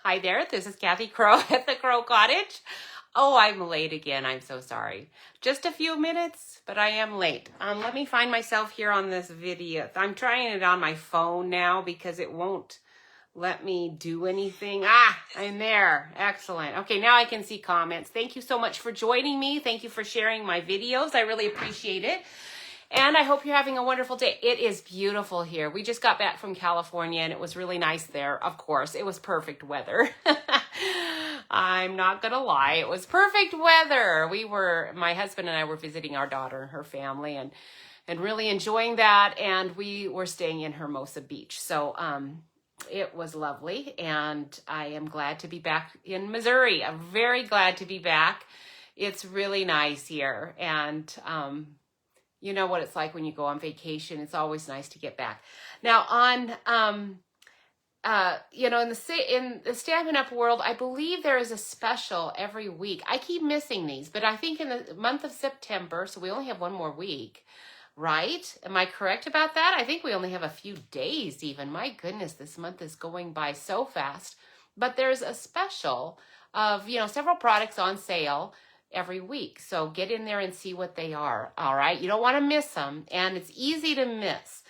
Hi there, this is Kathy Crow at the Crow Cottage. Oh, I'm late again. I'm so sorry. Just a few minutes, but I am late. Let me find myself here on this video. I'm trying it on my phone now because it won't let me do anything. I'm there. Excellent. Okay, now I can see comments. Thank you so much for joining me. Thank you for sharing my videos. I really appreciate it. And I hope you're having a wonderful day. It is beautiful here. We just got back from California and it was really nice there. Of course, it was perfect weather. I'm not gonna lie, it was perfect weather. My husband and I were visiting our daughter and her family and really enjoying that. And we were staying in Hermosa Beach. So it was lovely. And I am glad to be back in Missouri. I'm very glad to be back. It's really nice here. And you know what it's like when you go on vacation. It's always nice to get back. Now on, in the Stampin' Up! World, I believe there is a special every week. I keep missing these, but I think in the month of September, so we only have one more week, right? Am I correct about that? I think we only have a few days even. My goodness, this month is going by so fast. But there's a special of, several products on sale every week. So get in there and see what they are. All right. You don't want to miss them. And it's easy to miss.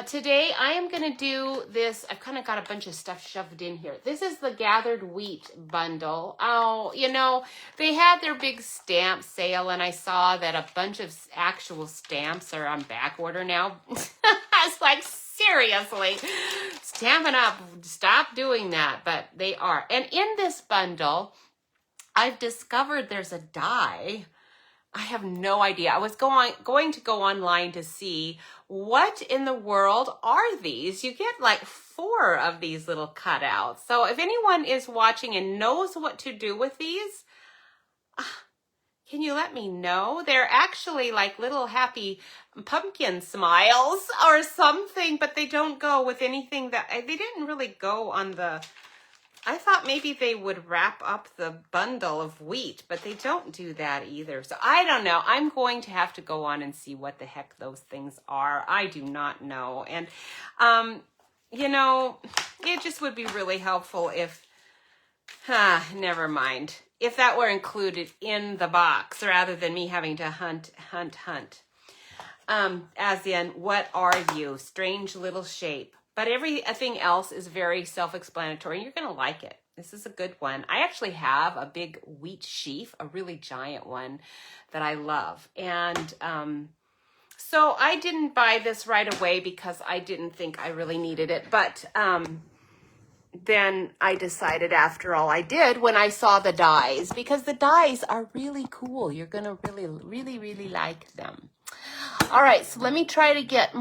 Today I am going to do this. I've kind of got a bunch of stuff shoved in here. This is the Gathered Wheat bundle. Oh, they had their big stamp sale and I saw that a bunch of actual stamps are on back order now. I was like, seriously, Stampin' Up! Stop doing that. But they are. And in this bundle, I've discovered there's a die. I have no idea. I was going to go online to see what in the world are these. You get like 4 of these little cutouts. So if anyone is watching and knows what to do with these, can you let me know? They're actually like little happy pumpkin smiles or something, but they don't go with anything they didn't really go on the... I thought maybe they would wrap up the bundle of wheat, but they don't do that either. So I don't know. I'm going to have to go on and see what the heck those things are. I do not know. And, it just would be really helpful if, never mind, if that were included in the box rather than me having to hunt. As in, what are you? Strange little shape. But everything else is very self-explanatory. You're going to like it. This is a good one. I actually have a big wheat sheaf, a really giant one that I love. And so I didn't buy this right away because I didn't think I really needed it. But then I decided after all I did when I saw the dies, because the dies are really cool. You're going to really, really, really like them. All right, so let me try to get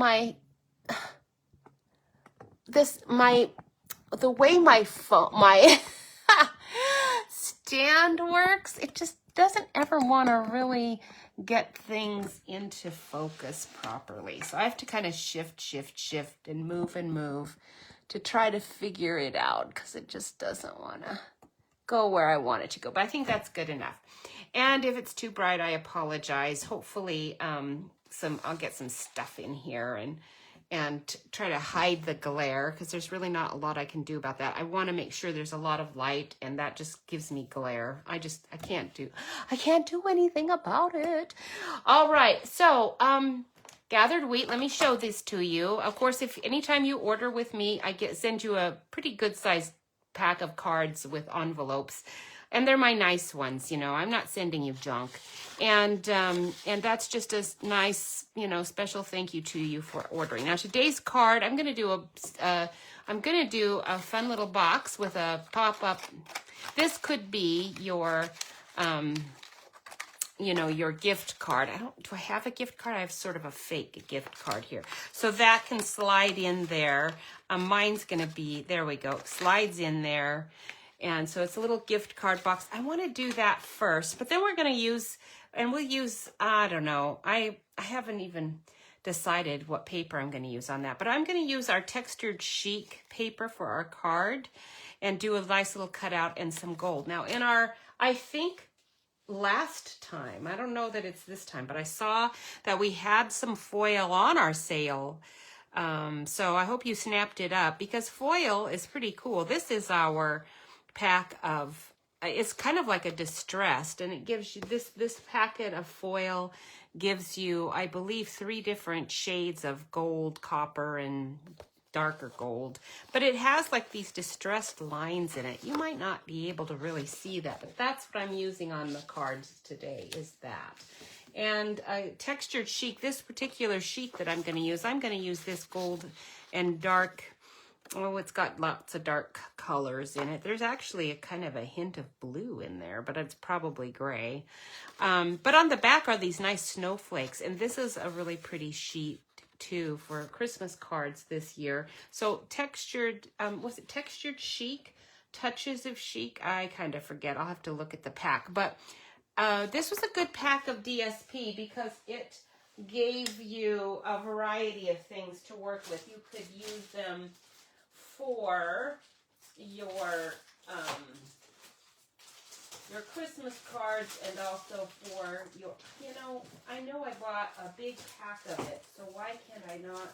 the way my stand works, it just doesn't ever want to really get things into focus properly. So I have to kind of shift and move to try to figure it out because it just doesn't want to go where I want it to go. But I think that's good enough. And if it's too bright, I apologize. Hopefully I'll get some stuff in here and try to hide the glare because there's really not a lot I can do about that. I want to make sure there's a lot of light and that just gives me glare. I can't do anything about it. All right. So, Gathered Wheat, let me show this to you. Of course, if anytime you order with me, I send you a pretty good sized pack of cards with envelopes. And they're my nice ones, I'm not sending you junk. And that's just a nice, special thank you to you for ordering. Now today's card, I'm going to do a fun little box with a pop-up. This could be your your gift card. Do I have a gift card? I have sort of a fake gift card here. So that can slide in there. Mine's going to be, there we go, slides in there. And so it's a little gift card box. I want to do that first, but then we're going to use, and we'll use, I don't know. I haven't even decided what paper I'm going to use on that, but I'm going to use our textured chic paper for our card and do a nice little cutout and some gold. Now I think last time, I don't know that it's this time, but I saw that we had some foil on our sale. So I hope you snapped it up because foil is pretty cool. This is our pack of, it's kind of like a distressed, and it gives you this packet of foil gives you, I believe, 3 different shades of gold, copper, and darker gold. But it has like these distressed lines in it. You might not be able to really see that, but that's what I'm using on the cards today, is that. And textured chic, this particular sheet that I'm going to use this gold and dark. Oh, it's got lots of dark colors in it. There's actually a kind of a hint of blue in there, but it's probably gray. But on the back are these nice snowflakes, and this is a really pretty sheet too for Christmas cards this year. So textured, was it textured chic? Touches of chic? I kind of forget. I'll have to look at the pack. But this was a good pack of DSP because it gave you a variety of things to work with. You could use them for your Christmas cards, and also for your, I know I bought a big pack of it, so why can't I not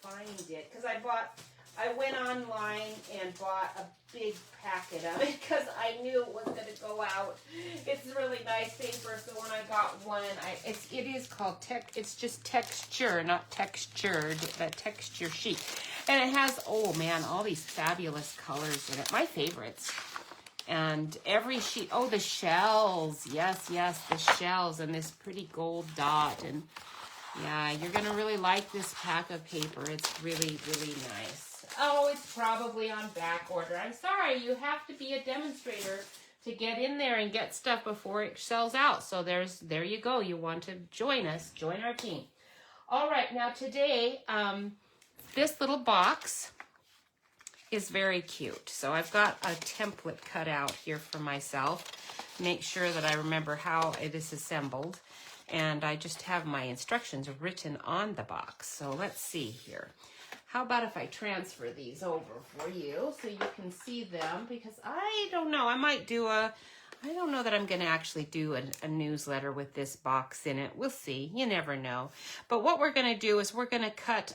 find it? Because I went online and bought a big packet of it because I knew it was going to go out. It's really nice paper, so when I got one, it is called it's just texture, not textured, but texture sheet. And it has, oh man, all these fabulous colors in it. My favorites. And every sheet, oh, the shells. Yes, the shells and this pretty gold dot. And yeah, you're going to really like this pack of paper. It's really, really nice. Oh, it's probably on back order. I'm sorry, you have to be a demonstrator to get in there and get stuff before it sells out. So there you go. You want to join us, join our team. All right, now today, this little box is very cute. So I've got a template cut out here for myself. Make sure that I remember how it is assembled. And I just have my instructions written on the box. So let's see here. How about if I transfer these over for you so you can see them? Because I don't know. I don't know that I'm going to actually do a newsletter with this box in it. We'll see. You never know. But what we're going to do is we're going to cut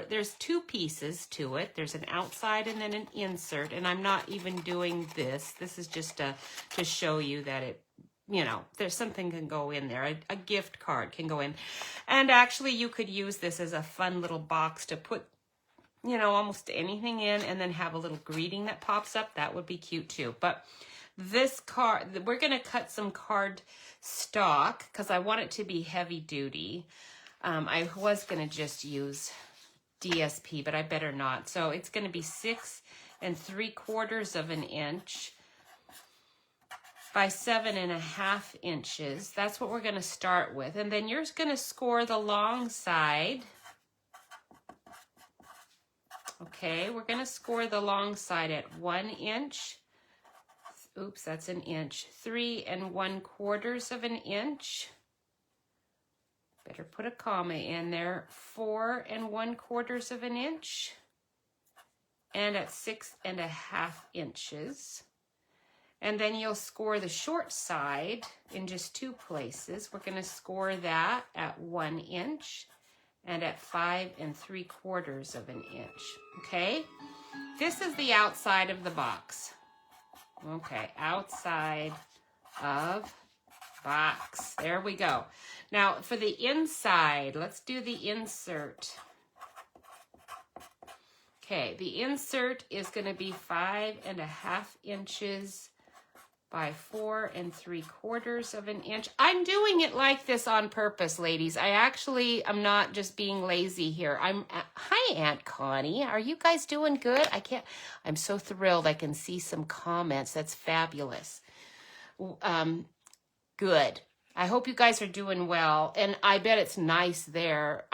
there's 2 pieces to it. There's an outside and then an insert. And I'm not even doing this. This is just to show you that it, there's something can go in there. A gift card can go in. And actually you could use this as a fun little box to put, almost anything in, and then have a little greeting that pops up. That would be cute too. But this card, we're going to cut some card stock because I want it to be heavy duty. I was going to just use DSP, but I better not. So it's going to be 6 3/4 of an inch by 7.5 inches. That's what we're going to start with. And then you're going to score the long side. Okay, we're going to score the long side at 1 inch. Oops, that's an inch. 3 1/4 of an inch. Better put a comma in there. 4 1/4 of an inch. And at 6.5 inches. And then you'll score the short side in just 2 places. We're going to score that at 1 inch and at 5 3/4 of an inch. Okay? This is the outside of the box. Okay, outside of box. There we go. Now, for the inside, let's do the insert. Okay, the insert is going to be 5.5 inches by 4 3/4 of an inch. I'm doing it like this on purpose, ladies. I'm not just being lazy here. Hi, Aunt Connie. Are you guys doing good? I'm so thrilled I can see some comments. That's fabulous. Good. I hope you guys are doing well. And I bet it's nice there.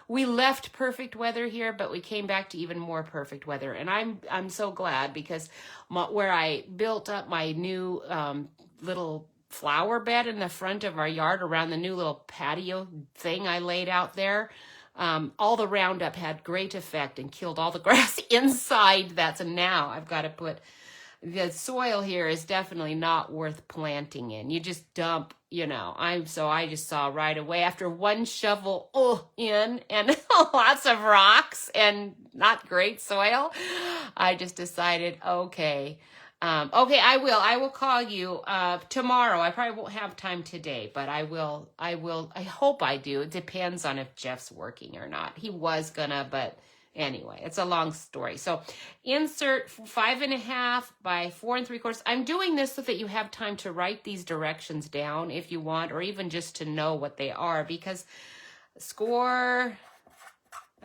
We left perfect weather here, but we came back to even more perfect weather. And I'm so glad because where I built up my new little flower bed in the front of our yard around the new little patio thing I laid out there, all the Roundup had great effect and killed all the grass inside that. So now I've got to put the soil here is definitely not worth planting in. You just dump, so I just saw right away after one shovel in and lots of rocks and not great soil, I just decided, okay, I will call you tomorrow. I probably won't have time today, but I hope I do. It depends on if Jeff's working or not. He was gonna, but anyway, it's a long story. So insert 5.5 by 4 3/4. I'm doing this so that you have time to write these directions down if you want, or even just to know what they are, because score.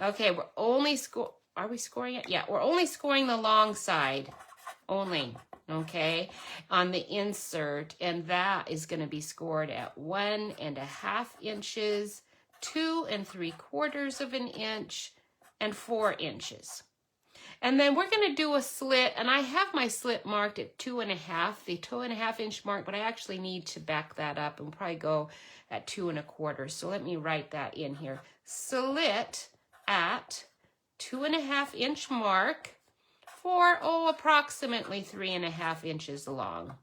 Okay, are we scoring it? Yeah, we're only scoring the long side only. Okay, on the insert, and that is going to be scored at 1.5 inches, 2 3/4 of an inch, and 4 inches. And then we're going to do a slit, and I have my slit marked at 2.5, the 2.5 inch mark, but I actually need to back that up and probably go at 2 1/4. So let me write that in here. Slit at 2.5 inch mark for, approximately 3.5 inches long.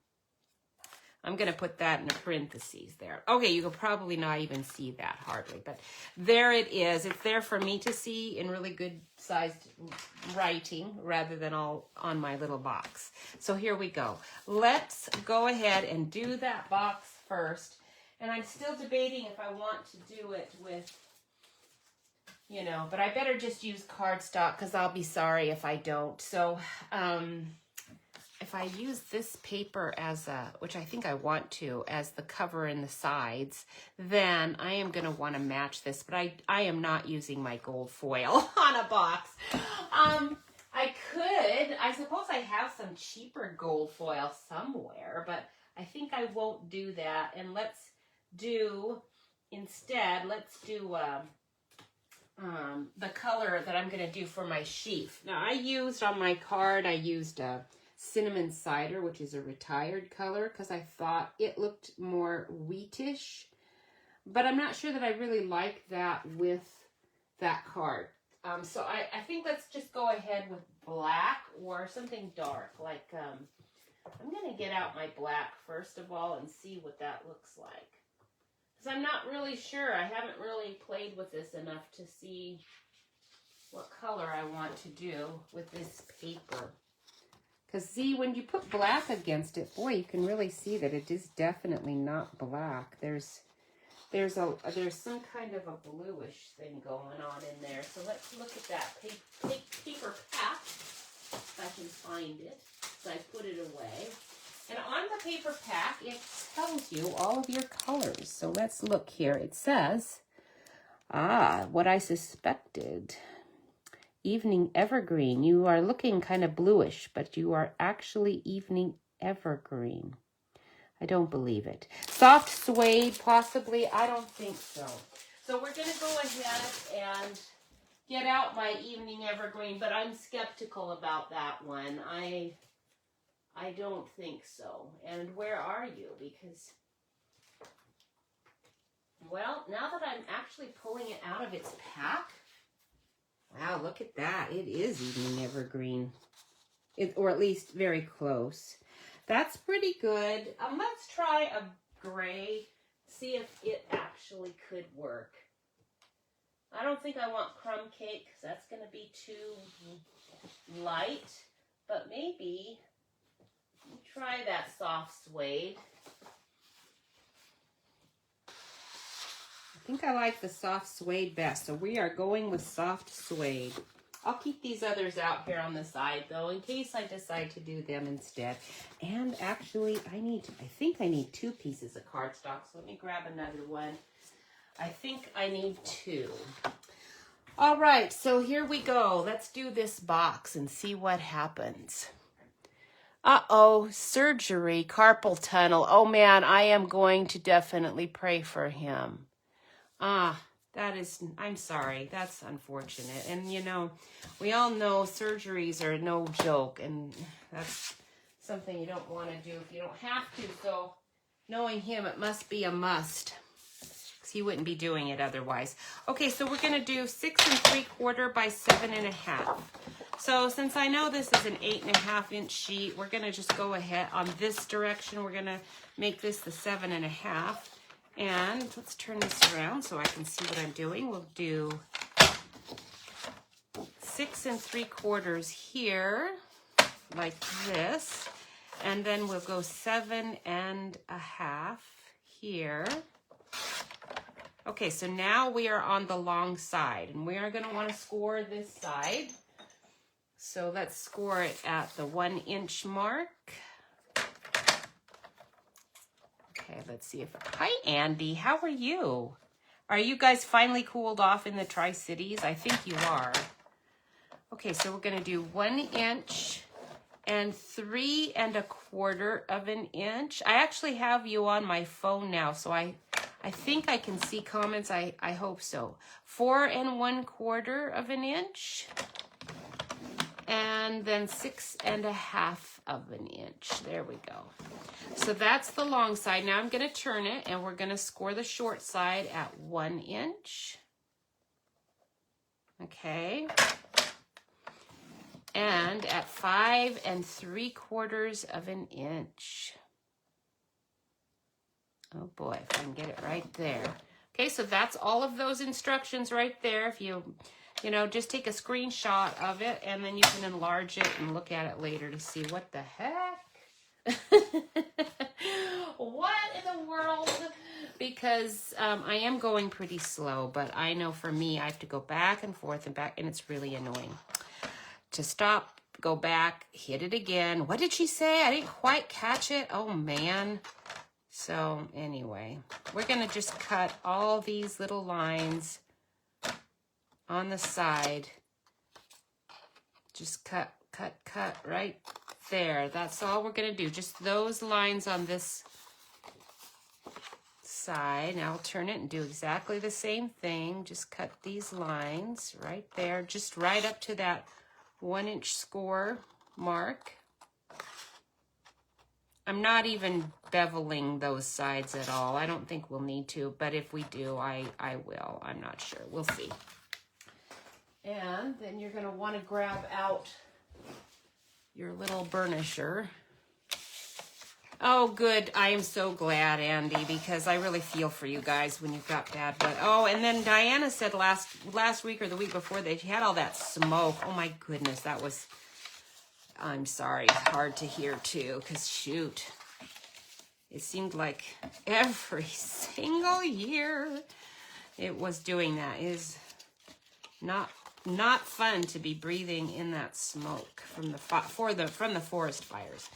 I'm going to put that in the parentheses there. Okay, you can probably not even see that hardly, but there it is. It's there for me to see in really good sized writing rather than all on my little box. So here we go. Let's go ahead and do that box first. And I'm still debating if I want to do it with, but I better just use cardstock because I'll be sorry if I don't. So, if I use this paper which I think I want to, as the cover and the sides, then I am going to want to match this, but I am not using my gold foil on a box. I suppose I have some cheaper gold foil somewhere, but I think I won't do that. And let's do the color that I'm going to do for my sheaf. Now on my card, I used cinnamon cider, which is a retired color, because I thought it looked more wheatish, but I'm not sure that I really like that with that card. So I think let's just go ahead with black or something dark, like, I'm going to get out my black first of all and see what that looks like. Because I'm not really sure. I haven't really played with this enough to see what color I want to do with this paper. Because see, when you put black against it, boy, you can really see that it is definitely not black. There's some kind of a bluish thing going on in there. So let's look at that paper pack, if I can find it. So I put it away. And on the paper pack, it tells you all of your colors. So let's look here. It says, what I suspected. Evening evergreen. You are looking kind of bluish, but you are actually evening evergreen. I don't believe it. Soft suede, possibly. I don't think so. So we're going to go ahead and get out my evening evergreen, but I'm skeptical about that one. I don't think so. And where are you? Because, well, now that I'm actually pulling it out of its pack, wow, look at that. It is evening evergreen. Or at least very close. That's pretty good. Let's try a gray, see if it actually could work. I don't think I want crumb cake because that's going to be too light. But maybe try that soft suede. I think I like the soft suede best, so we are going with soft suede. I'll keep these others out here on the side, though, in case I decide to do them instead. And actually, I think I need 2 pieces of cardstock, so let me grab another one. I think I need 2. All right, so here we go. Let's do this box and see what happens. Uh-oh, surgery, carpal tunnel. Oh, man, I am going to definitely pray for him. I'm sorry, that's unfortunate. And, we all know surgeries are no joke, and that's something you don't want to do if you don't have to. So, knowing him, it must be a must, because he wouldn't be doing it otherwise. Okay, so we're going to do 6 3/4 by 7.5. So since I know this is an 8.5 inch sheet, we're gonna just go ahead on this direction. We're gonna make this the 7.5. And let's turn this around so I can see what I'm doing. We'll do 6 3/4 here, like this. And then we'll go 7.5 here. Okay, so now we are on the long side, and we are going to want to score this side. So let's score it at the 1 inch mark. Okay, let's see if... Hi, Andy. How are you? Are you guys finally cooled off in the Tri-Cities? I think you are. Okay, so we're going to do 1 inch and 3 1/4 inch. I actually have you on my phone now, so I think I can see comments. I hope so. 4 1/4 inch. And then 6 1/2 inch. There we go. So that's the long side. Now I'm going to turn it, and we're going to score the short side at 1 inch. Okay. And at 5 3/4 inch. Oh boy, if I can get it right there. Okay, so that's all of those instructions right there. If you know, just take a screenshot of it, and then you can enlarge it and look at it later to see what the heck. What in the world? Because I am going pretty slow, but I know for me, I have to go back and forth and back, and it's really annoying. To stop, go back, hit it again. What did she say? I didn't quite catch it. Oh, man. So anyway, we're going to just cut all these little lines on the side. Just cut right there. That's all we're going to do. Just those lines on this side. Now I'll turn it and do exactly the same thing. Just cut these lines right there, just right up to that 1 inch score mark. I'm not even beveling those sides at all. I don't think we'll need to, but if we do, I will. I'm not sure. We'll see. And then you're going to want to grab out your little burnisher. Oh, good. I am so glad, Andy, because I really feel for you guys when you've got bad weather. Oh, and then Diana said last week or the week before that she had all that smoke. Oh, my goodness. That was, I'm sorry, hard to hear, too, because, shoot, it seemed like every single year it was doing that. It is not fun to be breathing in that smoke from the forest fires.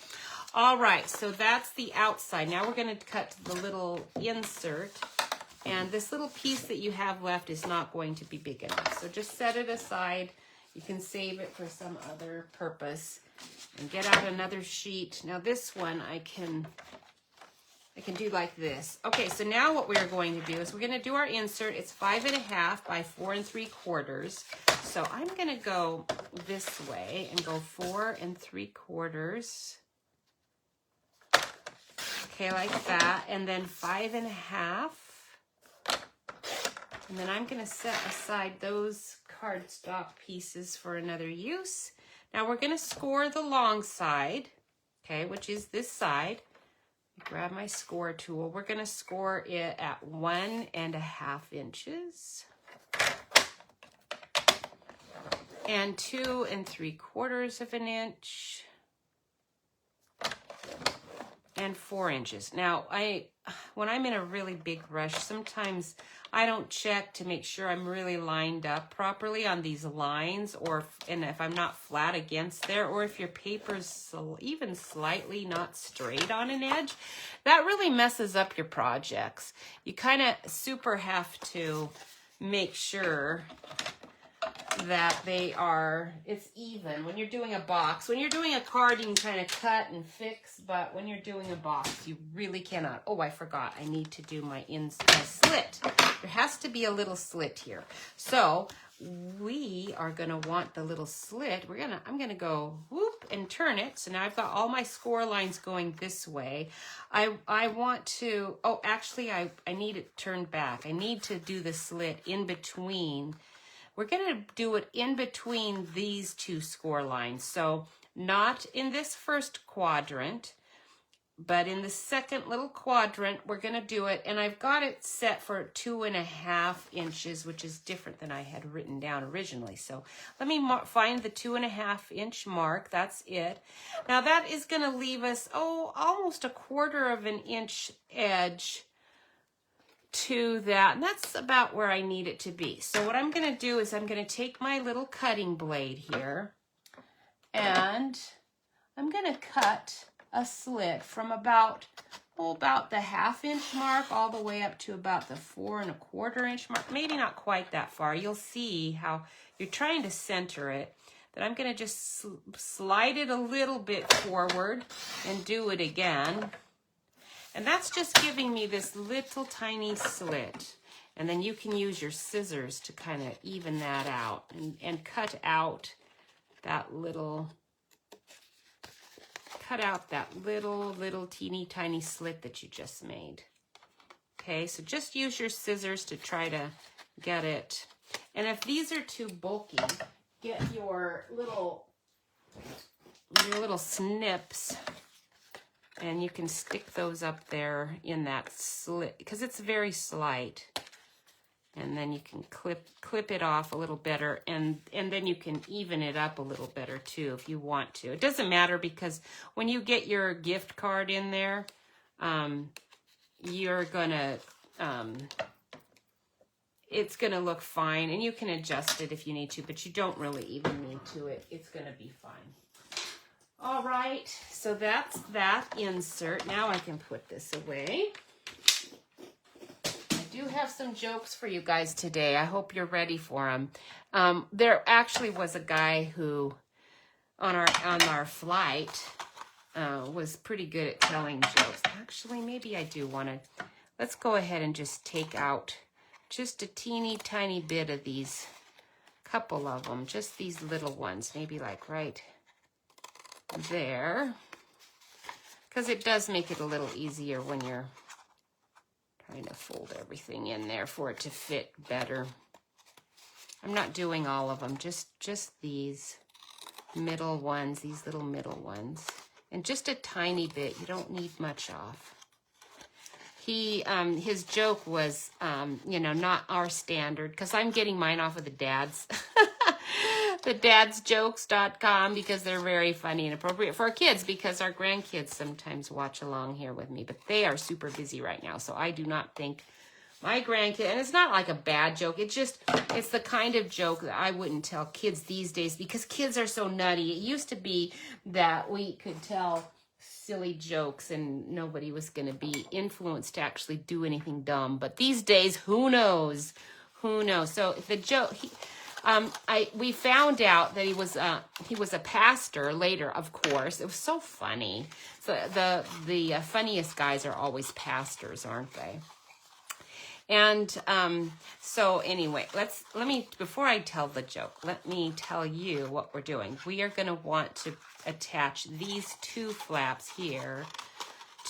All right, so that's the outside. Now we're going to cut the little insert, and this little piece that you have left is not going to be big enough. So just set it aside. You can save it for some other purpose and get out another sheet. Now this one I can do like this. Okay, so now what we're going to do is we're going to do our insert. It's 5.5 by 4 3/4. So I'm going to go this way and go 4 3/4. Okay, like that, and then 5.5. And then I'm going to set aside those cardstock pieces for another use. Now we're going to score the long side, okay, which is this side. Grab my score tool. We're going to score it at 1 1/2 inches. And 2 3/4 inch. And 4 inches. Now, when I'm in a really big rush, sometimes I don't check to make sure I'm really lined up properly on these lines, and if I'm not flat against there, or if your paper's even slightly not straight on an edge, that really messes up your projects. You kind of super have to make sure that it's even. When you're doing a box, when you're doing a card, you can kind of cut and fix, but when you're doing a box, you really cannot. Oh, I forgot. I need to do my slit. There has to be a little slit here. So we are going to want the little slit. I'm going to go whoop and turn it. So now I've got all my score lines going this way. I want to, actually I need it turned back. I need to do the slit in between we're going to do it in between these two score lines. So not in this first quadrant, but in the second little quadrant, we're going to do it. And I've got it set for 2.5 inches, which is different than I had written down originally. So let me find the 2.5 inch mark. That's it. Now that is going to leave us, almost 1/4 inch edge to that. And that's about where I need it to be. So what I'm going to do is I'm going to take my little cutting blade here, and I'm going to cut a slit from about the 1/2 inch mark all the way up to about the 4.25 inch mark. Maybe not quite that far. You'll see how you're trying to center it. But I'm going to just slide it a little bit forward and do it again. And that's just giving me this little tiny slit. And then you can use your scissors to kind of even that out and cut out that little teeny tiny slit that you just made. Okay, so just use your scissors to try to get it. And if these are too bulky, get your little snips, and you can stick those up there in that slit because it's very slight. And then you can clip it off a little better, and then you can even it up a little better too if you want to. It doesn't matter because when you get your gift card in there, you're gonna it's gonna look fine, and you can adjust it if you need to, but you don't really even need to. It's gonna be fine. All right, so that's that insert. Now I can put this away. I do have some jokes for you guys today. I hope you're ready for them. There actually was a guy who, on our flight, was pretty good at telling jokes. Actually, maybe I do want to. Let's go ahead and just take out just a teeny tiny bit of these, couple of them, just these little ones, maybe like right there, because it does make it a little easier when you're trying to fold everything in there for it to fit better. I'm not doing all of them, just these middle ones, these little middle ones, and just a tiny bit. You don't need much off. His joke was, not our standard, because I'm getting mine off of the dads. The dadsjokes.com, because they're very funny and appropriate for our kids, because our grandkids sometimes watch along here with me, but they are super busy right now, so I do not think my grandkid, and it's not like a bad joke, it's the kind of joke that I wouldn't tell kids these days, because kids are so nutty. It used to be that we could tell silly jokes and nobody was going to be influenced to actually do anything dumb, but these days, who knows? So the joke, we found out that he was a pastor later, of course. It was so funny. So the funniest guys are always pastors, aren't they? And so anyway, let me before I tell the joke, let me tell you what we're doing. We are going to want to attach these two flaps here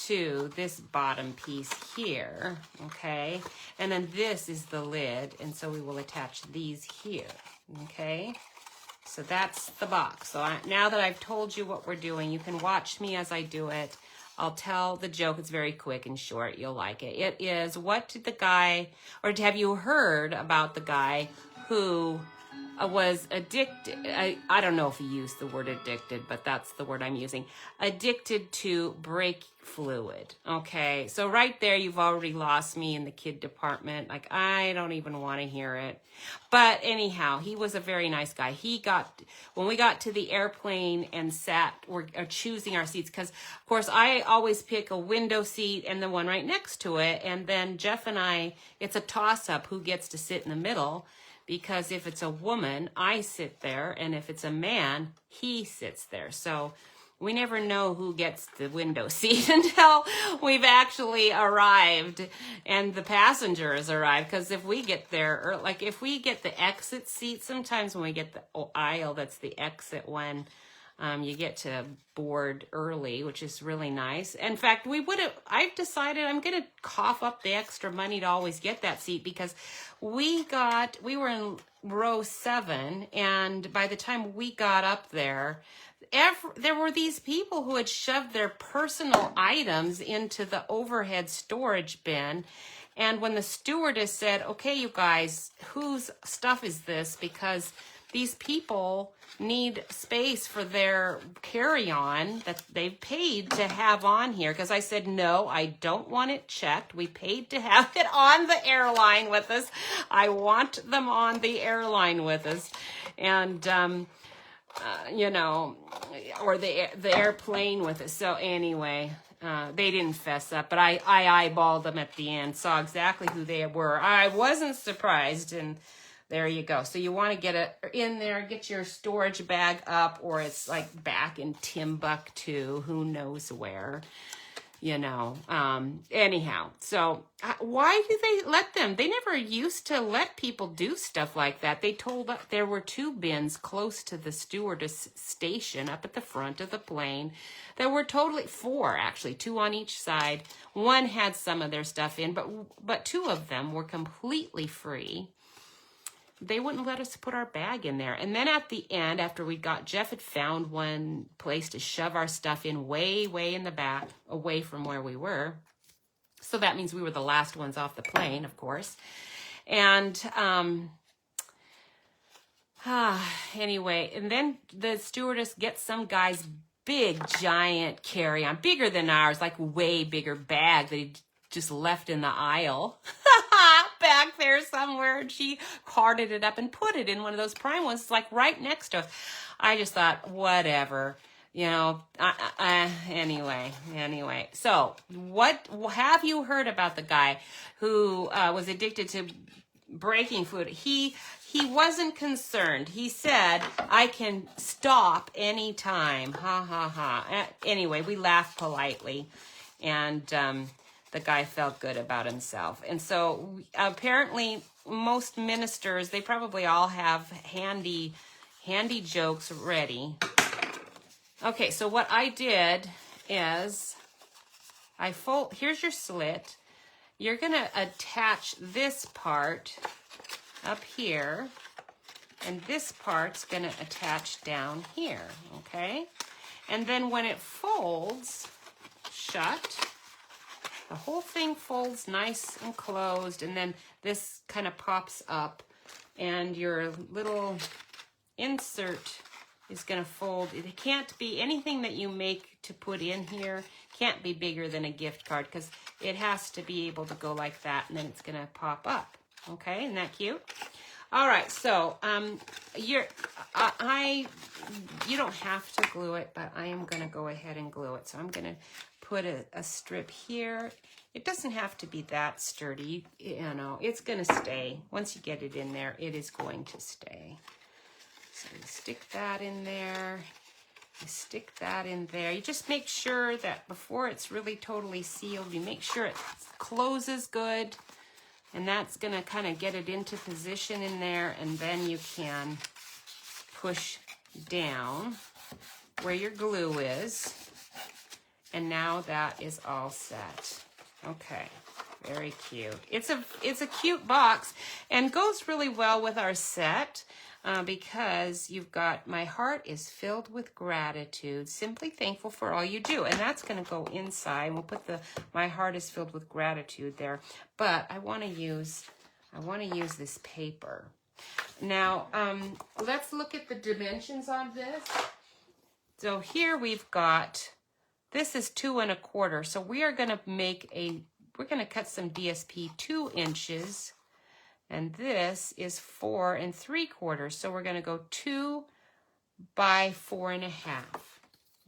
to this bottom piece here, okay? And then this is the lid, and so we will attach these here, okay? So that's the box. So now that I've told you what we're doing, you can watch me as I do it. I'll tell the joke. It's very quick and short. You'll like it. It is, what did the guy, or have you heard about the guy who was addicted? I don't know if he used the word addicted, but that's the word I'm using. Addicted to brake fluid. Okay, so right there, you've already lost me in the kid department. Like, I don't even want to hear it. But anyhow, he was a very nice guy. When we got to the airplane and we're choosing our seats, because of course I always pick a window seat and the one right next to it. And then Jeff and I, it's a toss up who gets to sit in the middle. Because if it's a woman, I sit there, and if it's a man, he sits there. So we never know who gets the window seat until we've actually arrived and the passengers arrive. Because if we get there, or like if we get the exit seat, sometimes when we get the aisle that's the exit one, You get to board early, which is really nice. In fact, I've decided I'm going to cough up the extra money to always get that seat, because we were in row 7, and by the time we got up there, there were these people who had shoved their personal items into the overhead storage bin. And when the stewardess said, okay, you guys, whose stuff is this? Because these people need space for their carry-on that they've paid to have on here. Because I said, no, I don't want it checked. We paid to have it on the airline with us. I want them on the airline with us. And, or the airplane with us. So anyway, they didn't fess up, but I eyeballed them at the end, saw exactly who they were. I wasn't surprised, and there you go. So you want to get it in there, get your storage bag up, or it's like back in Timbuktu, who knows where, anyhow. So why do they let them? They never used to let people do stuff like that. They told us there were 2 bins close to the stewardess station up at the front of the plane. There were 4 actually, 2 on each side. One had some of their stuff in, but 2 of them were completely free. They wouldn't let us put our bag in there. And then at the end, after Jeff had found one place to shove our stuff in way, way in the back, away from where we were. So that means we were the last ones off the plane, of course. And anyway, and then the stewardess gets some guy's big, giant carry-on, bigger than ours, like way bigger bag that he just left in the aisle back there somewhere, and she carted it up and put it in one of those prime ones, like right next to us. I just thought, whatever, anyway. So what have you heard about the guy who was addicted to breaking food? He wasn't concerned. He said, I can stop anytime. Ha ha ha. Anyway, we laughed politely, and the guy felt good about himself. And so apparently most ministers, they probably all have handy jokes ready. Okay, so what I did is here's your slit. You're going to attach this part up here, and this part's going to attach down here, okay? And then when it folds shut, the whole thing folds nice and closed, and then this kind of pops up, and your little insert is going to fold. It can't be anything that you make to put in here, can't be bigger than a gift card, because it has to be able to go like that, and then it's going to pop up. Okay, isn't that cute? All right, so you don't have to glue it, but I am going to go ahead and glue it. So I'm going to put a strip here. It doesn't have to be that sturdy, it's going to stay. Once you get it in there, it is going to stay. So you stick that in there. You stick that in there. You just make sure that before it's really totally sealed, you make sure it closes good. And that's going to kind of get it into position in there. And then you can push down where your glue is. And now that is all set. Okay, very cute. It's a cute box and goes really well with our set because you've got my heart is filled with gratitude, simply thankful for all you do. And that's going to go inside. We'll put my heart is filled with gratitude there. But I want to use this paper. Now, let's look at the dimensions on this. So here we've got, this is 2 1/4. So we are going to we're going to cut some DSP 2 inches. And this is 4 3/4. So we're going to go 2 by 4 1/2.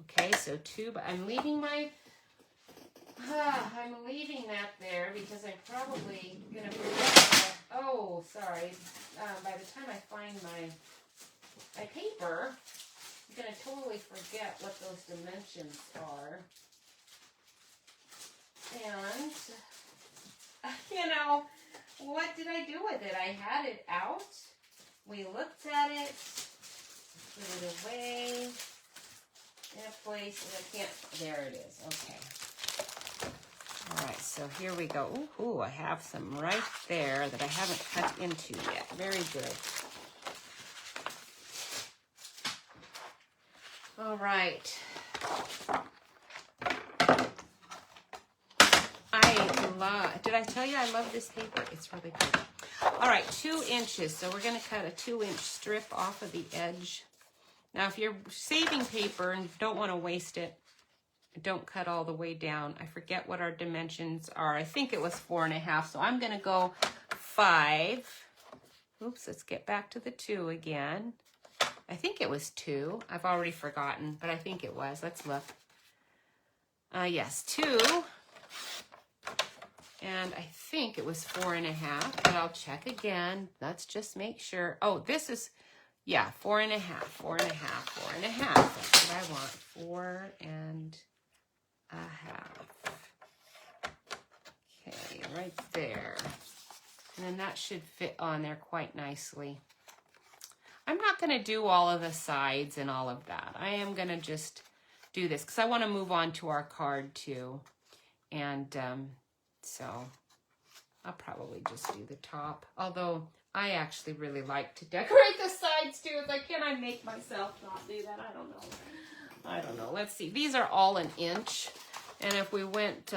Okay, so 2, but I'm leaving that there because I'm probably going to forget that. Oh, sorry. By the time I find my paper, I'm going to totally forget what those dimensions are. And, what did I do with it? I had it out. We looked at it. Put it away. in a place, and I can't, there it is, okay. All right, so here we go. Ooh, I have some right there that I haven't cut into yet. Very good. All right. Did I tell you I love this paper? It's really good. All right, 2 inches. So we're going to cut a 2-inch strip off of the edge. Now, if you're saving paper and don't want to waste it, don't cut all the way down. I forget what our dimensions are. I think it was 4.5. So I'm going to go 5. Oops, let's get back to the 2 again. I think it was 2. I've already forgotten, but I think it was. Let's look. Yes, 2. And I think it was 4.5, but I'll check again. Let's just make sure. Oh, this is, yeah, 4.5, 4.5, 4.5. That's what I want. 4.5. Okay, right there. And then that should fit on there quite nicely. I'm not going to do all of the sides and all of that. I am going to just do this because I want to move on to our card too. And so I'll probably just do the top. Although I actually really like to decorate the sides too. It's like, can I make myself not do that? I don't know. I don't know. Let's see. These are all 1 inch. And if we went,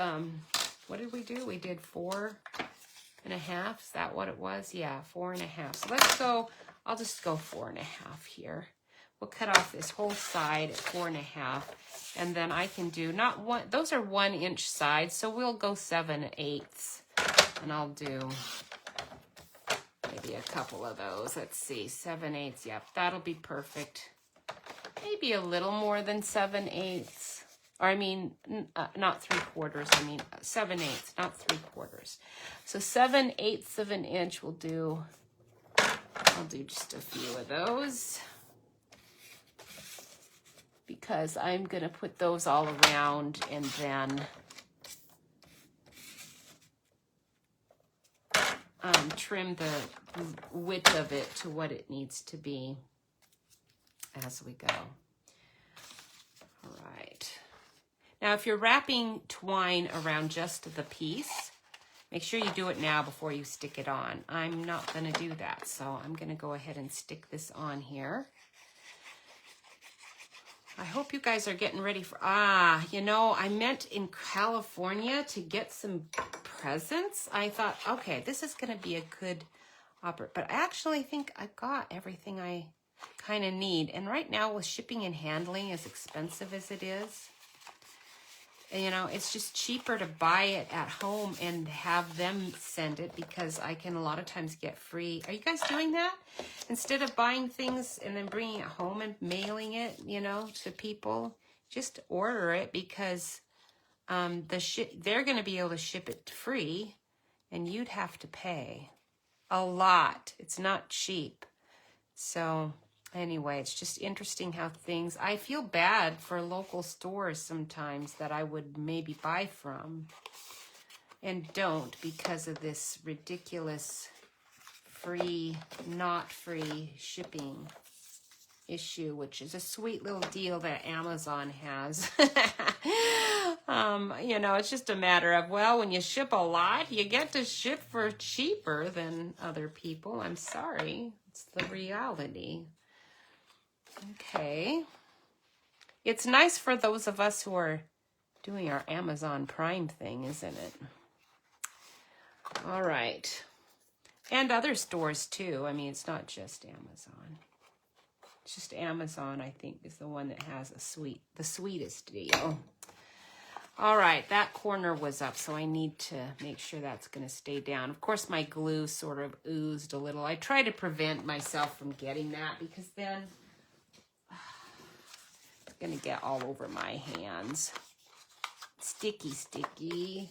what did we do? We did 4.5. Is that what it was? Yeah, 4.5. So let's go, I'll just go 4.5 here. We'll cut off this whole side at 4.5. And then I can do not one, those are 1 inch sides. So we'll go 7/8. And I'll do maybe a couple of those. Let's see, 7/8. Yep, that'll be perfect. Maybe a little more than 7/8. Or I mean, not 3/4. I mean 7/8, not 3/4. So 7/8 of an inch will do. I'll do just a few of those because I'm gonna put those all around and then trim the width of it to what it needs to be as we go. All right. Now, if you're wrapping twine around just the piece, make sure you do it now before you stick it on. I'm not going to do that, so I'm going to go ahead and stick this on here. I hope you guys are getting ready for, you know, I meant in California to get some presents. I thought, okay, this is going to be a good opera, but I actually think I got everything I kind of need. And right now with shipping and handling as expensive as it is, you know, it's just cheaper to buy it at home and have them send it because I can a lot of times get free. Are you guys doing that? Instead of buying things and then bringing it home and mailing it, you know, to people, just order it because they're going to be able to ship it free and you'd have to pay a lot. It's not cheap. So anyway, it's just interesting how things, I feel bad for local stores sometimes that I would maybe buy from and don't because of this ridiculous free, not free shipping issue, which is a sweet little deal that Amazon has. You know, it's just a matter of, well, when you ship a lot, you get to ship for cheaper than other people. I'm sorry. It's the reality. Okay. It's nice for those of us who are doing our Amazon Prime thing, isn't it? All right. And other stores too. I mean, it's not just Amazon. It's just Amazon, I think, is the one that has the sweetest deal. All right, that corner was up, so I need to make sure that's going to stay down. Of course, my glue sort of oozed a little. I try to prevent myself from getting that because then it's going to get all over my hands. Sticky, sticky.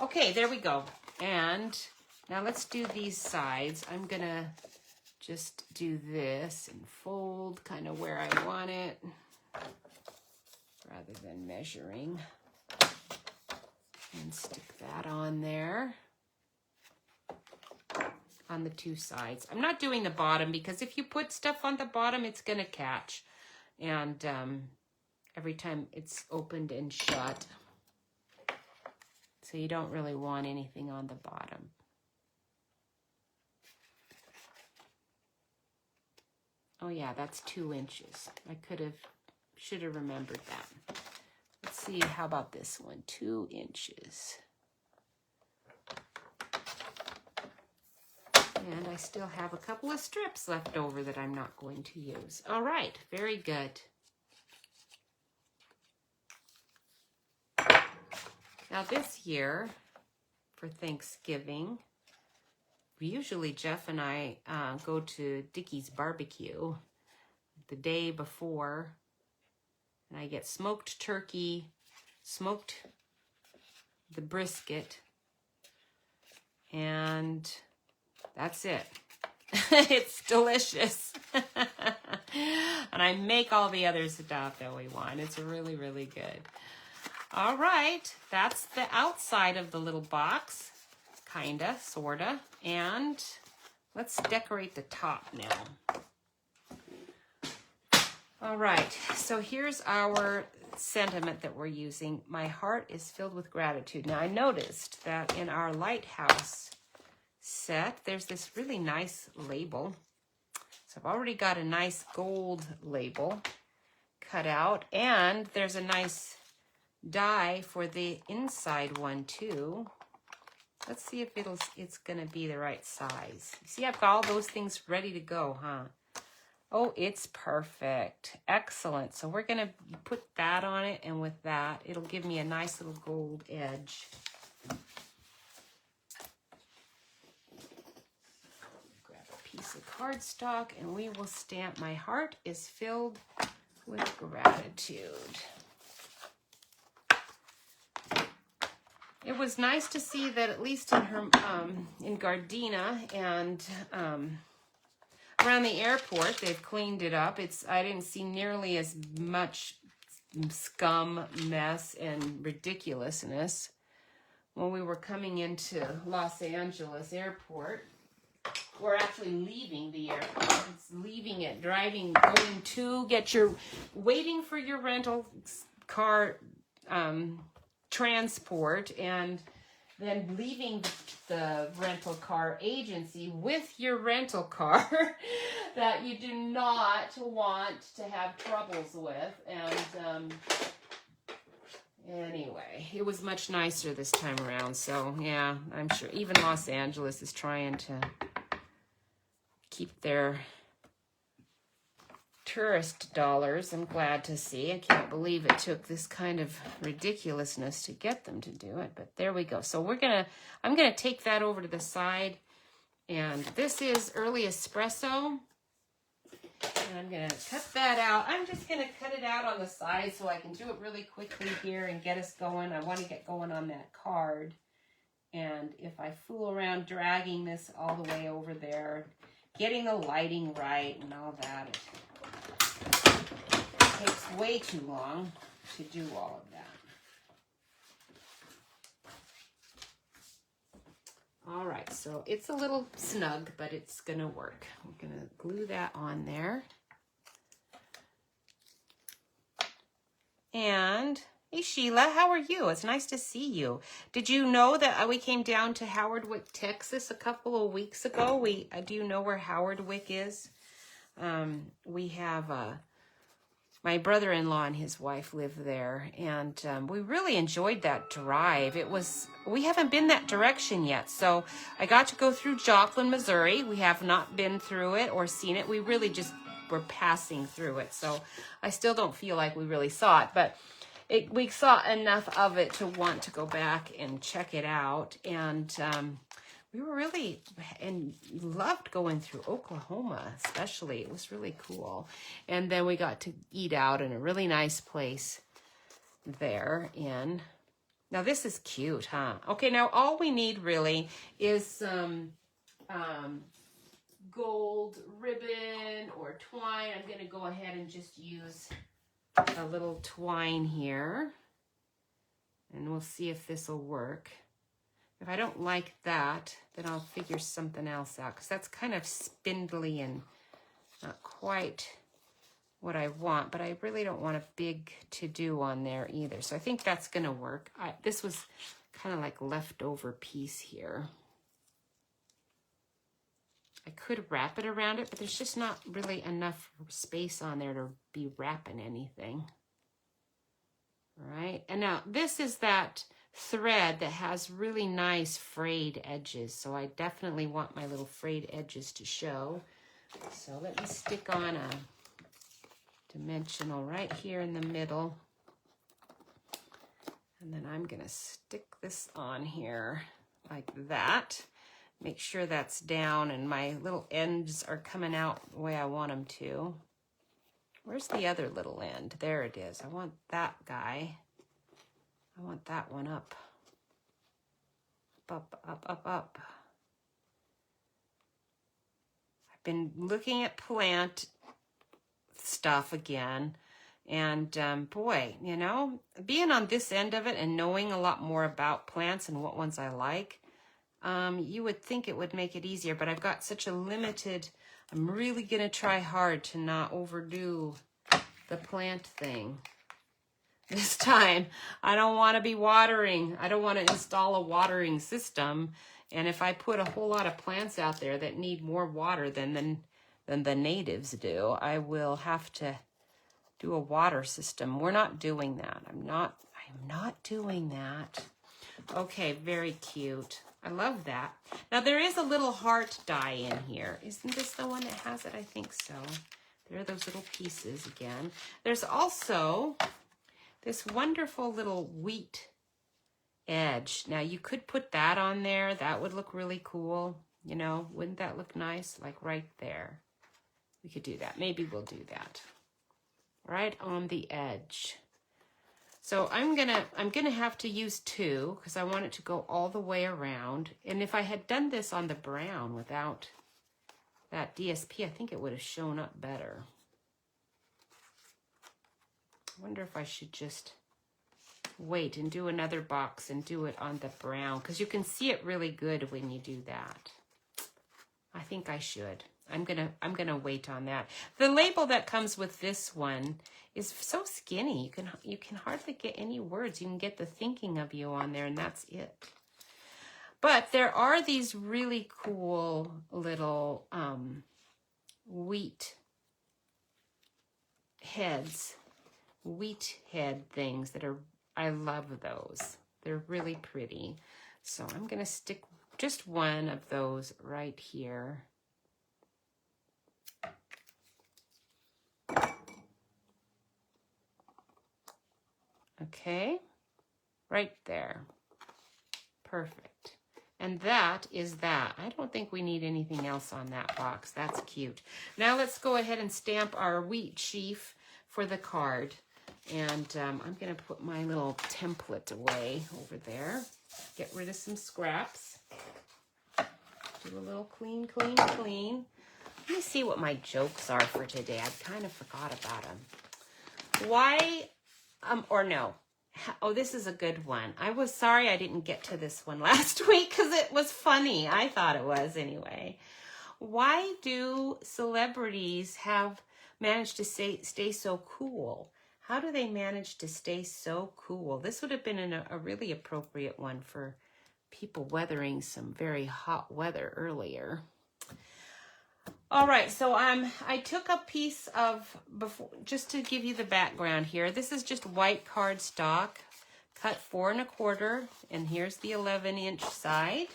Okay, there we go. And now let's do these sides. I'm going to just do this and fold kind of where I want it rather than measuring. And stick that on there on the two sides. I'm not doing the bottom because if you put stuff on the bottom, it's going to catch. And every time it's opened and shut. So you don't really want anything on the bottom. Oh yeah, that's 2 inches. I should have remembered that. Let's see, how about this one? 2 inches. And I still have a couple of strips left over that I'm not going to use. All right, very good. Now this year, for Thanksgiving, usually Jeff and I go to Dickie's Barbecue the day before, and I get smoked turkey, smoked the brisket, and that's it. It's delicious. And I make all the other stuff that we want. It's really, really good. All right, that's the outside of the little box, kinda, sorta. And let's decorate the top now. All right, so here's our sentiment that we're using. My heart is filled with gratitude. Now I noticed that in our lighthouse set, there's this really nice label. So I've already got a nice gold label cut out, and there's a nice die for the inside one too. Let's see if it's gonna be the right size. See, I've got all those things ready to go, huh? Oh, it's perfect. Excellent. So we're gonna put that on it, and with that, it'll give me a nice little gold edge. Grab a piece of cardstock, and we will stamp "My heart is filled with gratitude." It was nice to see that at least in her, in Gardena and around the airport, they've cleaned it up. I didn't see nearly as much scum, mess, and ridiculousness when we were coming into Los Angeles airport. We're actually leaving the airport. It's leaving it, driving, going to waiting for your rental car transport, and then leaving the rental car agency with your rental car that you do not want to have troubles with. And anyway, it was much nicer this time around. So yeah, I'm sure even Los Angeles is trying to keep their tourist dollars. I'm glad to see. I can't believe it took this kind of ridiculousness to get them to do it, but there we go. So I'm gonna take that over to the side, and this is early espresso, and I'm gonna cut that out. I'm just gonna cut it out on the side so I can do it really quickly here and get us going. I want to get going on that card, and if I fool around dragging this all the way over there, getting the lighting right and all that, it takes way too long to do all of that. All right, so it's a little snug, but it's gonna work. I'm gonna glue that on there. And hey Sheila, how are you? It's nice to see you. Did you know that we came down to Howardwick, Texas a couple of weeks ago? Do you know where Howardwick is? We have my brother-in-law and his wife live there, and we really enjoyed that drive. We haven't been that direction yet, so I got to go through Joplin, Missouri. We have not been through it or seen it. We really just were passing through it, so I still don't feel like we really saw it, but we saw enough of it to want to go back and check it out. And we were really loved going through Oklahoma, especially. It was really cool. And then we got to eat out in a really nice place there. Now this is cute, huh? Okay, now all we need really is some gold ribbon or twine. I'm going to go ahead and just use a little twine here, and we'll see if this will work. If I don't like that, then I'll figure something else out, because that's kind of spindly and not quite what I want, but I really don't want a big to-do on there either. So I think that's going to work. This was kind of like leftover piece here. I could wrap it around it, but there's just not really enough space on there to be wrapping anything. All right, and now this is that thread that has really nice frayed edges, so I definitely want my little frayed edges to show. So let me stick on a dimensional right here in the middle, and then I'm gonna stick this on here like that. Make sure that's down and my little ends are coming out the way I want them to. Where's the other little end? There it is. I want that guy. I want that one up. Up, up, up, up. I've been looking at plant stuff again. And boy, you know, being on this end of it and knowing a lot more about plants and what ones I like, you would think it would make it easier, but I've got such a limited, I'm really going to try hard to not overdo the plant thing this time. I don't want to be watering. I don't want to install a watering system. And if I put a whole lot of plants out there that need more water than the natives do, I will have to do a water system. We're not doing that. I'm not doing that. Okay, very cute. I love that. Now there is a little heart die in here. Isn't this the one that has it? I think so. There are those little pieces again. There's also this wonderful little wheat edge. Now you could put that on there. That would look really cool. You know, wouldn't that look nice? Like right there. We could do that. Maybe we'll do that. Right on the edge. So I'm gonna have to use 2 because I want it to go all the way around. And if I had done this on the brown without that DSP, I think it would have shown up better. I wonder if I should just wait and do another box and do it on the brown, because you can see it really good when you do that. I think I should. I'm gonna wait on that. The label that comes with this one is so skinny. You can hardly get any words. You can get the thinking of you on there, and that's it. But there are these really cool little wheat heads, wheat head things that are, I love those. They're really pretty. So I'm gonna stick just one of those right here. Okay, right there. Perfect. And that is that. I don't think we need anything else on that box. That's cute. Now let's go ahead and stamp our wheat sheaf for the card. And I'm going to put my little template away over there. Get rid of some scraps. Do a little clean, clean, clean. Let me see what my jokes are for today. I kind of forgot about them. Why... or no. Oh, this is a good one. I was sorry I didn't get to this one last week because it was funny. I thought it was anyway. Why do celebrities have managed to stay so cool? How do they manage to stay so cool? This would have been a really appropriate one for people weathering some very hot weather earlier. All right, so I took a piece of, just to give you the background here, this is just white cardstock, cut 4 1/4, and here's the 11-inch side.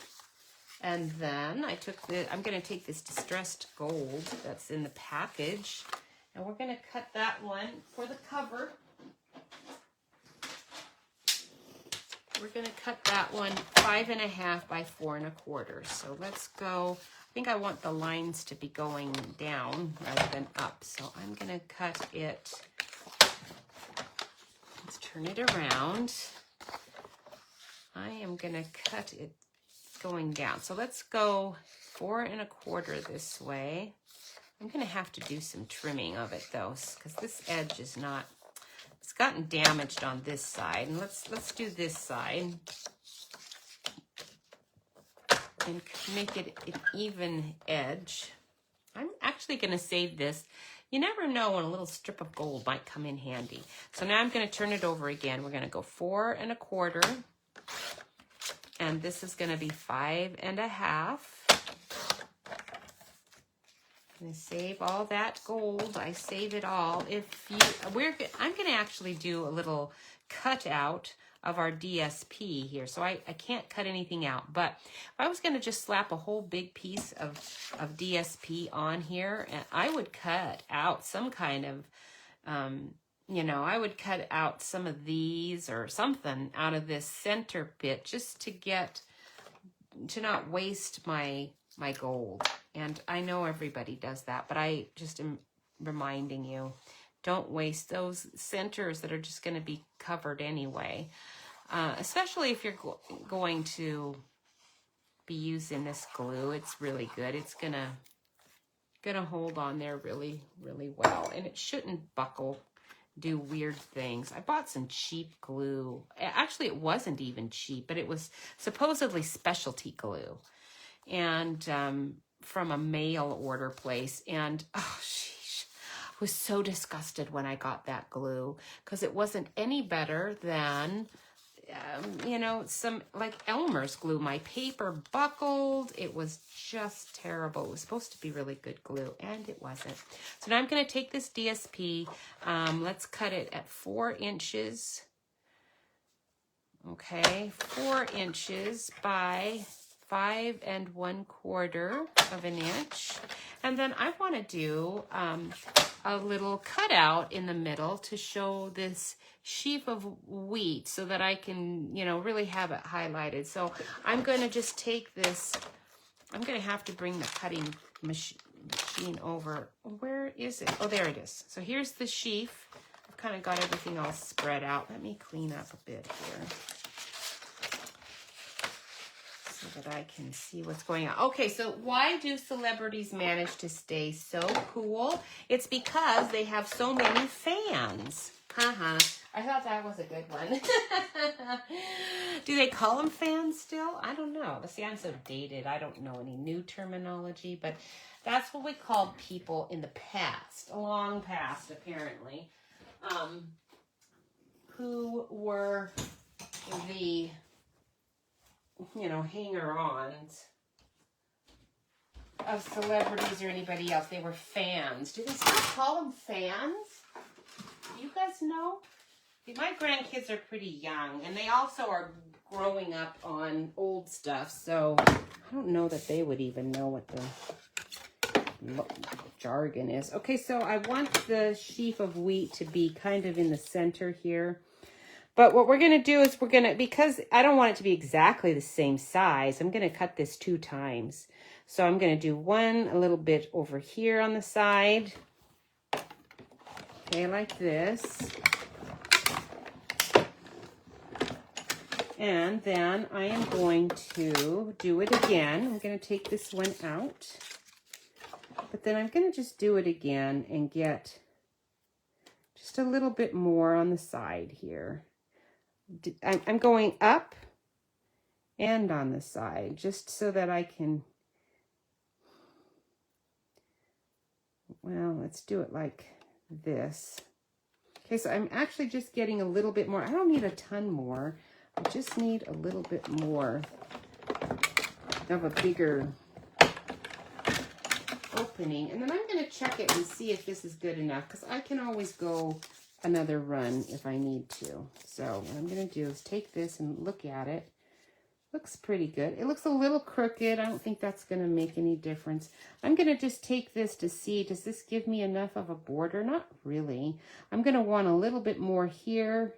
And then I'm going to take this distressed gold that's in the package, and we're going to cut that one for the cover. We're going to cut that one 5 1/2 by 4 1/4. So let's go. I think I want the lines to be going down rather than up. So I'm going to cut it. Let's turn it around. I am going to cut it going down. So let's go 4 1/4 this way. I'm going to have to do some trimming of it though, because this edge is not, it's gotten damaged on this side. And let's do this side. And make it an even edge. I'm actually going to save this. you never know when a little strip of gold might come in handy. So now I'm going to turn it over again. We're going to go 4 1/4. And this is going to be 5 1/2. I'm going to save all that gold. I save it all. I'm going to actually do a little cutout of our DSP here. So I can't cut anything out. But if I was going to just slap a whole big piece of DSP on here, I would cut out some kind of, I would cut out some of these or something out of this center bit just to not waste my gold. And I know everybody does that, but I just am reminding you, don't waste those centers that are just going to be covered anyway. Especially if you're going to be using this glue. It's really good. It's gonna hold on there really, really well. And it shouldn't buckle, do weird things. I bought some cheap glue. Actually, it wasn't even cheap, but it was supposedly specialty glue. And from a mail order place. And, oh, sheesh, I was so disgusted when I got that glue because it wasn't any better than, some like Elmer's glue. My paper buckled. It was just terrible. It was supposed to be really good glue, and it wasn't. So now I'm going to take this DSP. Let's cut it at 4 inches. Okay, 4 inches by 5 1/4 of an inch. And then I want to do a little cutout in the middle to show this sheaf of wheat so that I can, really have it highlighted. So I'm going to just take this. I'm going to have to bring the cutting machine over. Where is it? Oh, there it is. So here's the sheaf. I've kind of got everything all spread out. Let me clean up a bit here so that I can see what's going on. Okay, so why do celebrities manage to stay so cool? It's because they have so many fans. I thought that was a good one. Do they call them fans still? I don't know. See, I'm so dated. I don't know any new terminology, but that's what we called people in the past, a long past, apparently, who were the, hanger-ons of celebrities or anybody else. They were fans. Do they still call them fans? Do you guys know? My grandkids are pretty young, and they also are growing up on old stuff, so I don't know that they would even know what the jargon is. Okay, so I want the sheaf of wheat to be kind of in the center here. But what we're going to do is because I don't want it to be exactly the same size, I'm going to cut this 2 times. So I'm going to do one a little bit over here on the side. Okay, like this. And then I am going to do it again. I'm going to take this one out. But then I'm going to just do it again and get just a little bit more on the side here. I'm going up and on the side just so that I can, well, let's do it like this. Okay, so I'm actually just getting a little bit more. I don't need a ton more. I just need a little bit more of a bigger opening. And then I'm going to check it and see if this is good enough, because I can always go another run if I need to. So what I'm going to do is take this and look at it. Looks pretty good. It looks a little crooked. I don't think that's going to make any difference. I'm going to just take this to see, does this give me enough of a border? Not really. I'm going to want a little bit more here,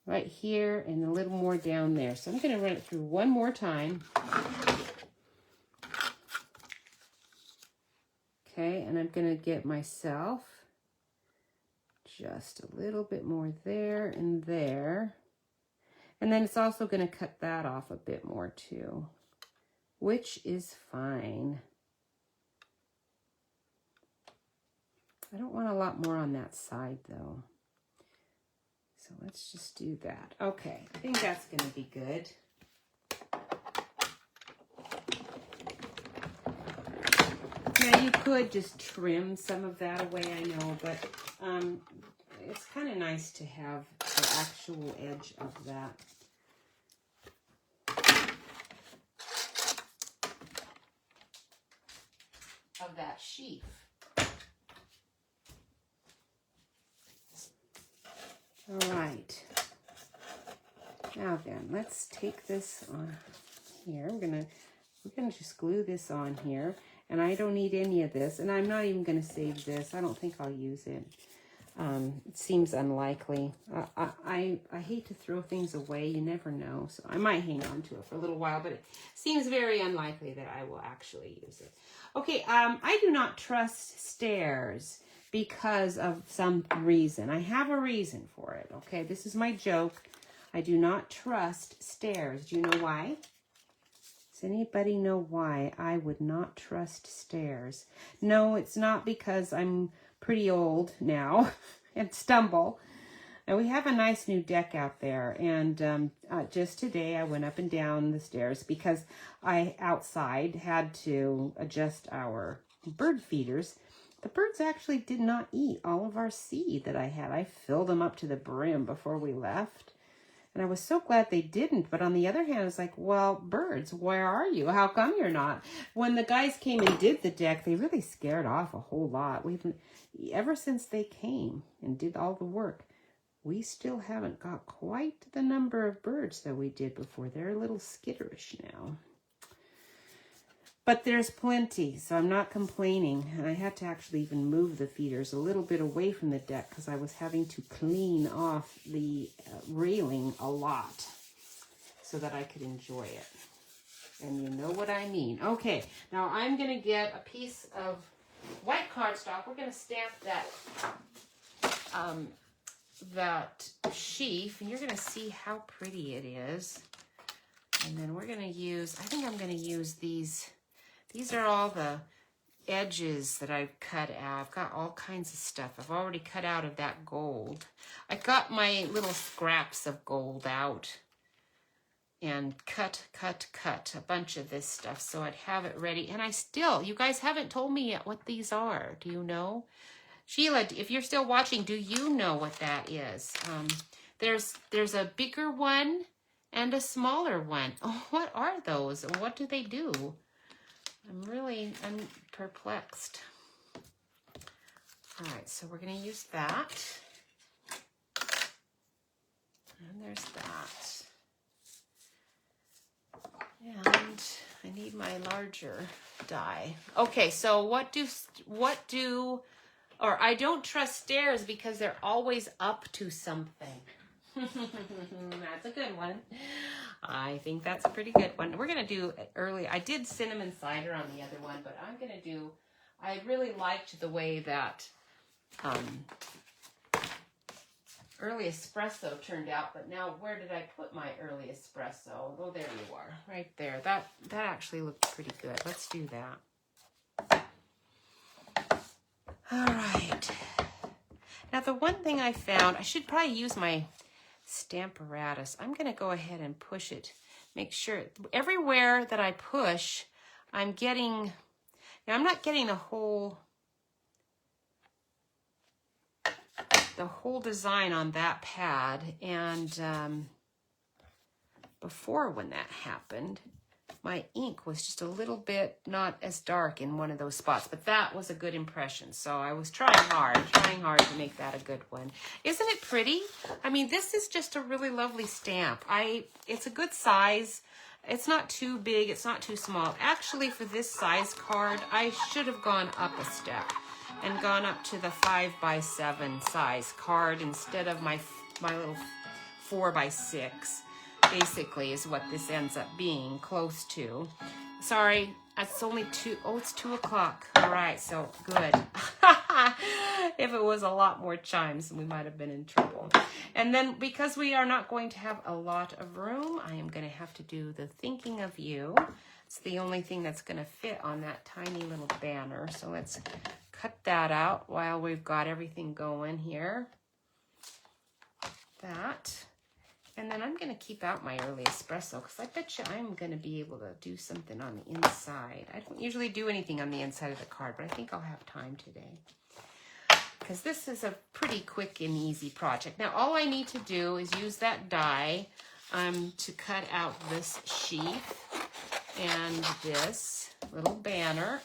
right here, and a little more down there. So I'm going to run it through one more time. Okay, and I'm going to get myself just a little bit more there and there. And then it's also going to cut that off a bit more too, which is fine. I don't want a lot more on that side though. So let's just do that. Okay, I think that's going to be good. Yeah, you could just trim some of that away, I know, but it's kind of nice to have the actual edge of that sheath. All right. Now then, let's take this on here. We're gonna just glue this on here, and I don't need any of this, and I'm not even gonna save this. I don't think I'll use it. It seems unlikely. I hate to throw things away. You never know, so I might hang on to it for a little while, but it seems very unlikely that I will actually use it. Okay, I do not trust stairs because of some reason. I have a reason for it, okay? This is my joke. I do not trust stairs. Do you know why? Does anybody know why I would not trust stairs? No, it's not because I'm pretty old now and stumble. And we have a nice new deck out there. And just today I went up and down the stairs because I outside had to adjust our bird feeders. The birds actually did not eat all of our seed that I had. I filled them up to the brim before we left. And I was so glad they didn't. But on the other hand, I was like, well, birds, where are you? How come you're not? When the guys came and did the deck, they really scared off a whole lot. Ever since they came and did all the work, we still haven't got quite the number of birds that we did before. They're a little skitterish now. But there's plenty, so I'm not complaining. And I had to actually even move the feeders a little bit away from the deck because I was having to clean off the railing a lot so that I could enjoy it. And you know what I mean. Okay, now I'm going to get a piece of white cardstock. We're going to stamp that sheaf, and you're going to see how pretty it is. And then we're going to use, I think I'm going to use these. These are all the edges that I've cut out. I've got all kinds of stuff. I've already cut out of that gold. I got my little scraps of gold out and cut a bunch of this stuff so I'd have it ready. And you guys haven't told me yet what these are. Do you know? Sheila, if you're still watching, do you know what that is? There's a bigger one and a smaller one. Oh, what are those? What do they do? I'm perplexed. All right, so we're going to use that. And there's that. And I need my larger die. Okay, so I don't trust stairs because they're always up to something. That's a good one. I think that's a pretty good one. We're going to do early. I did cinnamon cider on the other one, but I'm going to do, I really liked the way that early espresso turned out, but now where did I put my early espresso? Oh, there you are, right there. That actually looked pretty good. Let's do that. All right. Now the one thing I found, I should probably use my Stamparatus. I'm going to go ahead and push it. Make sure everywhere that I push, I'm getting, now I'm not getting the whole design on that pad. And before when that happened, my ink was just a little bit not as dark in one of those spots, but that was a good impression. So I was trying hard to make that a good one. Isn't it pretty? I mean, this is just a really lovely stamp. It's a good size. It's not too big. It's not too small. Actually, for this size card, I should have gone up a step and gone up to the 5x7 size card instead of my little 4x6. Basically is what this ends up being close to. Sorry, it's only 2. Oh, it's 2 o'clock. All right, so good. If it was a lot more chimes, we might have been in trouble. And then because we are not going to have a lot of room, I am going to have to do the thinking of you. It's the only thing that's going to fit on that tiny little banner. So let's cut that out while we've got everything going here. That. And then I'm going to keep out my early espresso because I bet you I'm going to be able to do something on the inside. I don't usually do anything on the inside of the card, but I think I'll have time today. Because this is a pretty quick and easy project. Now, all I need to do is use that die to cut out this sheath and this little banner.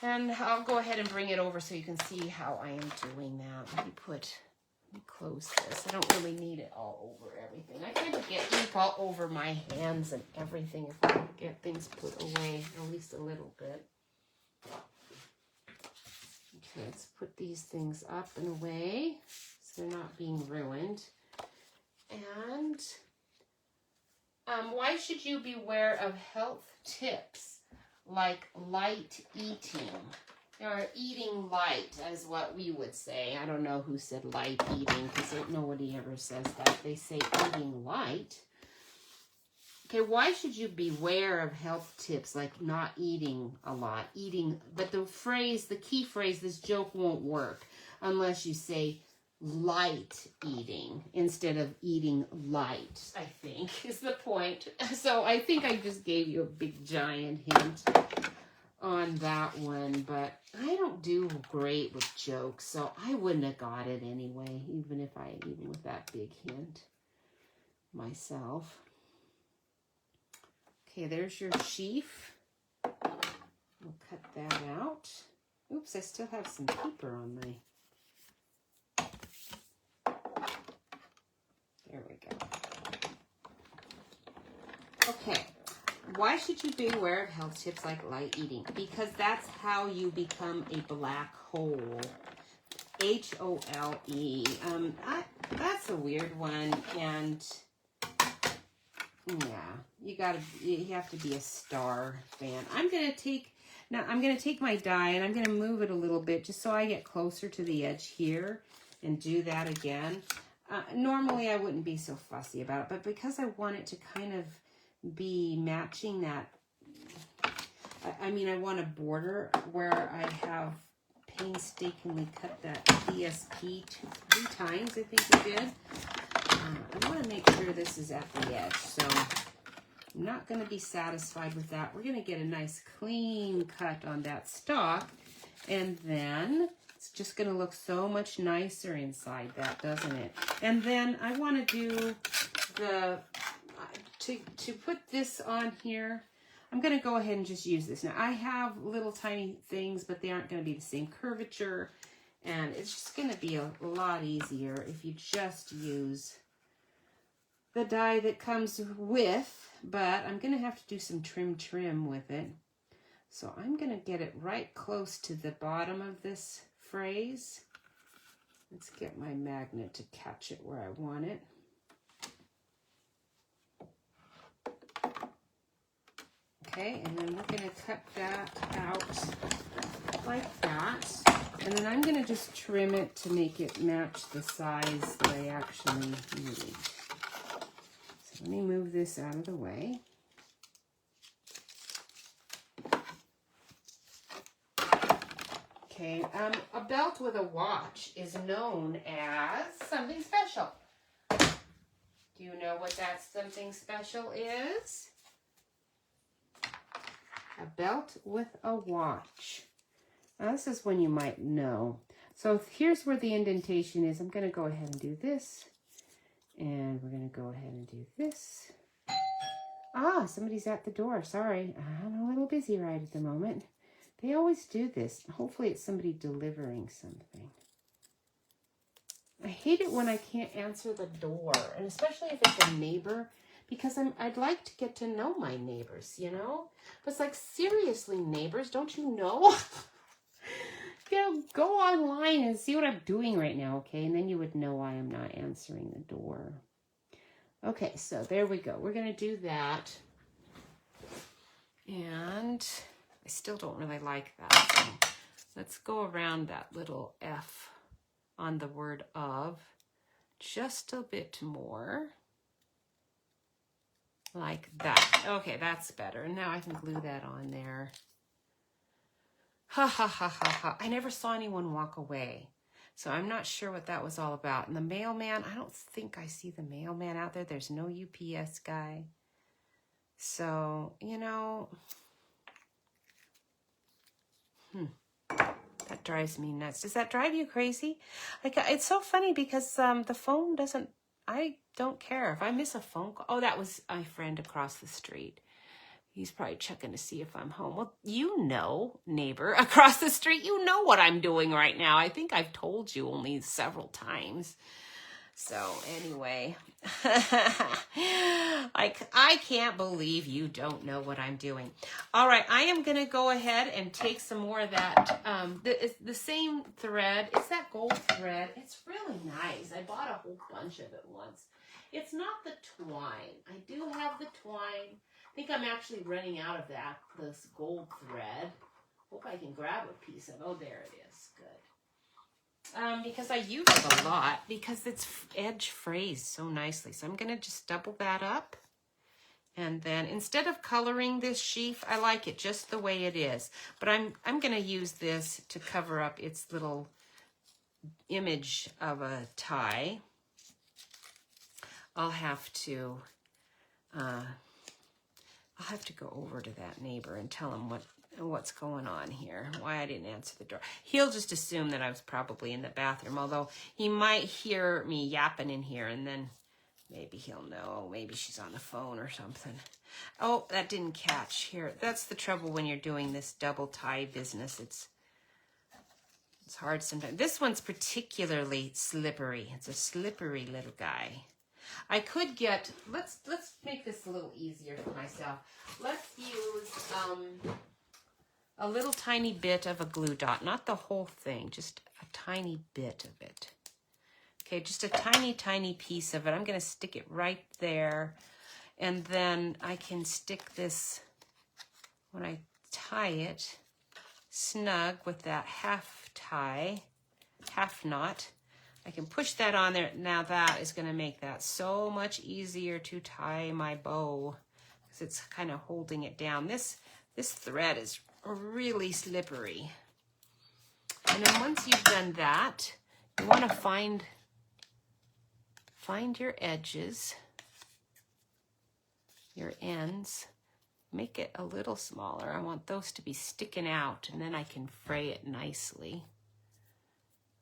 And I'll go ahead and bring it over so you can see how I am doing that. Let me close this. I don't really need it all over everything. I kind of get ink all over my hands and everything if I get things put away, at least a little bit. Okay, let's put these things up and away so they're not being ruined. And why should you beware of health tips like light eating? Or eating light is what we would say. I don't know who said light eating because nobody ever says that. They say eating light. Okay, why should you beware of health tips like not eating a lot? Eating, but the key phrase, this joke won't work unless you say light eating instead of eating light, I think, is the point. So I think I just gave you a big giant hint on that one, but I don't do great with jokes, so I wouldn't have got it anyway, even with that big hint myself. Okay, there's your sheaf. We'll cut that out. Oops, I still have some paper on my... There we go. Okay. Why should you be aware of health tips like light eating? Because that's how you become a black hole. H-O-L-E. That's a weird one, and yeah, you have to be a Star fan. I'm gonna take my die and I'm gonna move it a little bit just so I get closer to the edge here and do that again. Normally I wouldn't be so fussy about it, but because I want it to kind of be matching that, I want a border where I have painstakingly cut that PSP 3 times, I think we did. I want to make sure this is at the edge, so I'm not going to be satisfied with that. We're going to get a nice clean cut on that stalk, and then it's just going to look so much nicer inside that, doesn't it? And then I want to do to put this on here, I'm going to go ahead and just use this. Now, I have little tiny things, but they aren't going to be the same curvature, and it's just going to be a lot easier if you just use the die that comes with, but I'm going to have to do some trim with it. So I'm going to get it right close to the bottom of this phrase. Let's get my magnet to catch it where I want it. Okay, and then we're going to cut that out like that. And then I'm going to just trim it to make it match the size that I actually need. So let me move this out of the way. Okay, a belt with a watch is known as something special. Do you know what that something special is? A belt with a watch. Now, this is one you might know. So here's where the indentation is. I'm going to go ahead and do this. And we're going to go ahead and do this. Ah, somebody's at the door. Sorry, I'm a little busy right at the moment. They always do this. Hopefully it's somebody delivering something. I hate it when I can't answer the door, and especially if it's a neighbor, because I'd like to get to know my neighbors, you know? But it's like, seriously, neighbors, don't you know? Go online and see what I'm doing right now, okay? And then you would know why I'm not answering the door. Okay, so there we go. We're going to do that. And I still don't really like that. So let's go around that little F on the word of just a bit more. Like that. Okay, that's better. And now I can glue that on there. Ha ha ha ha ha. I never saw anyone walk away. So I'm not sure what that was all about. And the mailman, I don't think I see the mailman out there. There's no UPS guy. So, you know, that drives me nuts. Does that drive you crazy? Like, it's so funny because the phone doesn't, I don't care. If I miss a phone call, oh, that was my friend across the street. He's probably checking to see if I'm home. Well, you know, neighbor across the street, you know what I'm doing right now. I think I've told you only several times. So anyway, I can't believe you don't know what I'm doing. All right, I am going to go ahead and take some more of that. The same thread. It's that gold thread. It's really nice. I bought a whole bunch of it once. It's not the twine. I do have the twine. I think I'm actually running out of this gold thread. Hope I can grab a piece of it. Oh, there it is. Good. Because I use it a lot because it's edge phrased so nicely. So I'm going to just double that up. And then instead of coloring this sheaf, I like it just the way it is. But I'm going to use this to cover up its little image of a tie. I'll have to go over to that neighbor and tell him what's going on here, why I didn't answer the door. He'll just assume that I was probably in the bathroom, although he might hear me yapping in here, and then maybe he'll know. Maybe she's on the phone or something. Oh, that didn't catch here. That's the trouble when you're doing this double tie business. It's hard sometimes. This one's particularly slippery. It's a slippery little guy. I could get, let's make this a little easier for myself. Let's use a little tiny bit of a glue dot, not the whole thing, just a tiny bit of it. Okay, just a tiny, tiny piece of it. I'm going to stick it right there. And then I can stick this, when I tie it, snug with that half knot. I can push that on there. Now that is going to make that so much easier to tie my bow because it's kind of holding it down. This thread is really slippery. And then once you've done that, you want to find your edges, your ends. Make it a little smaller. I want those to be sticking out, and then I can fray it nicely.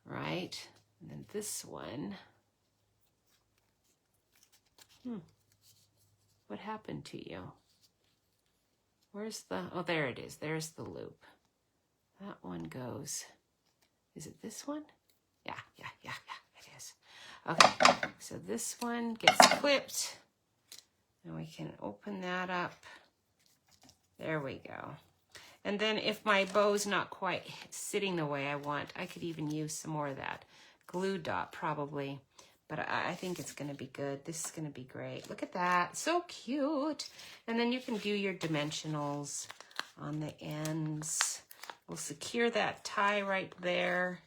Right? And then this one. What happened to you? Where's the, oh, there it is. There's the loop. That one goes, is it this one? Yeah, it is. Okay, so this one gets clipped. And we can open that up. There we go. And then if my bow's not quite sitting the way I want, I could even use some more of that glue dot probably. But I think it's going to be good. This is going to be great. Look at that. So cute. And then you can do your dimensionals on the ends. We'll secure that tie right there.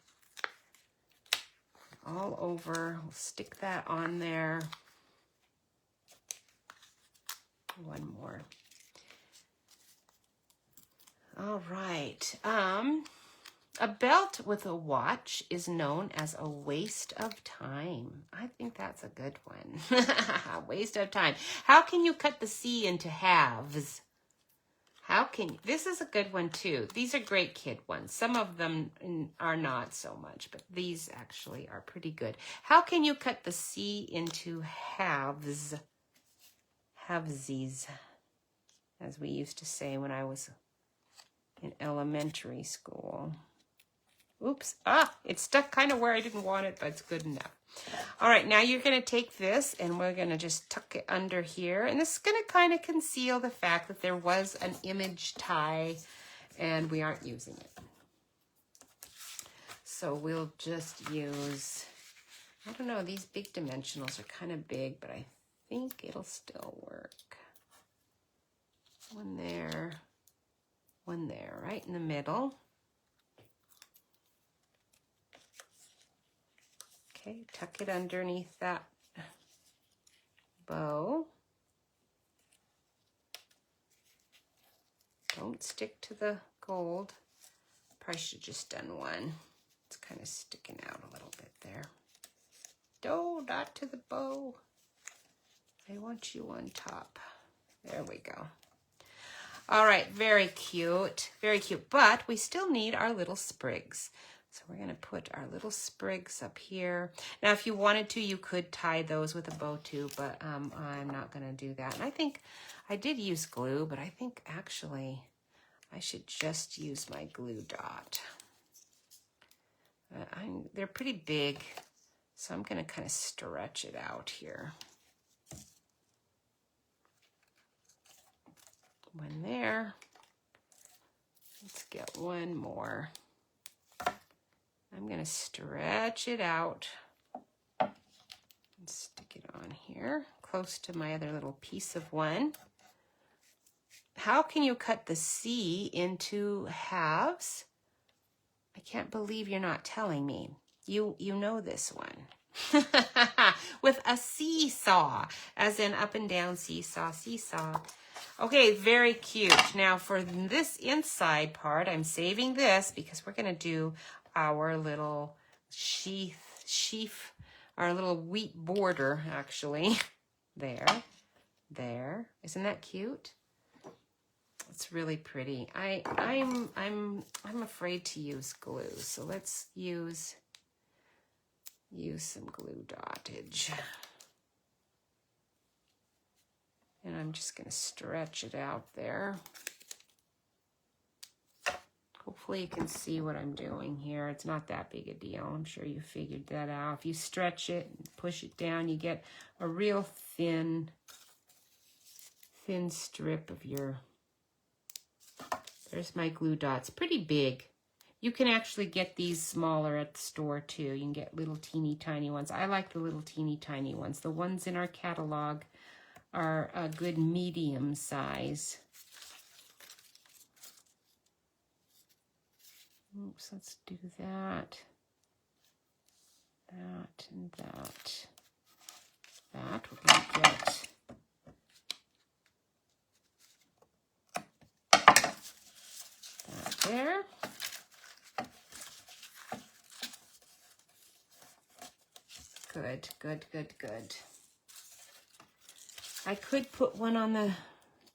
All over. We'll stick that on there. One more. All right. A belt with a watch is known as a waste of time. I think that's a good one. A waste of time. How can you cut the C into halves? How can, this is a good one too. These are great kid ones. Some of them are not so much, but these actually are pretty good. How can you cut the C into halves? Halvesies, as we used to say when I was in elementary school. Oops, it's stuck kind of where I didn't want it, but it's good enough. All right, now you're going to take this and we're going to just tuck it under here. And this is going to kind of conceal the fact that there was an image tie and we aren't using it. So we'll just use, I don't know, these big dimensionals are kind of big, but I think it'll still work. One there, right in the middle. Okay, tuck it underneath that bow. Don't stick to the gold. Probably should have just done one. It's kind of sticking out a little bit there. No, not to the bow. I want you on top. There we go. All right, very cute, very cute. But we still need our little sprigs. So we're gonna put our little sprigs up here. Now, if you wanted to, you could tie those with a bow too, but I'm not gonna do that. And I think I did use glue, but I think actually I should just use my glue dot. They're pretty big, so I'm gonna kind of stretch it out here. One there. Let's get one more. I'm going to stretch it out and stick it on here, close to my other little piece of one. How can you cut the C into halves? I can't believe you're not telling me. You know this one. With a seesaw, as in up and down, seesaw, seesaw. Okay, very cute. Now for this inside part, I'm saving this because we're going to do our little sheaf, our little wheat border, actually. There. Isn't that cute? It's really pretty. I'm afraid to use glue, so let's use some glue dottage. And I'm just going to stretch it out there. Hopefully you can see what I'm doing here. It's not that big a deal. I'm sure you figured that out. If you stretch it and push it down, you get a real thin strip of your... There's my glue dots. Pretty big. You can actually get these smaller at the store too. You can get little teeny tiny ones. I like the little teeny tiny ones. The ones in our catalog are a good medium size. Oops, let's do that. That and that. That we're going to get. That there. Good, good, good, good. I could put one on the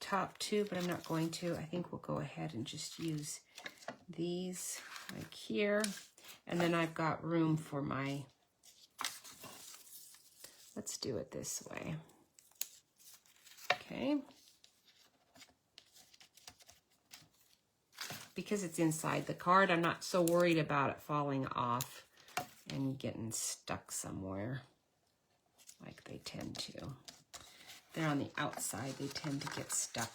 top too, but I'm not going to. I think we'll go ahead and just use these like here. And then I've got room for my, let's do it this way. Okay. Because it's inside the card, I'm not so worried about it falling off and getting stuck somewhere like they tend to. They're on the outside, they tend to get stuck.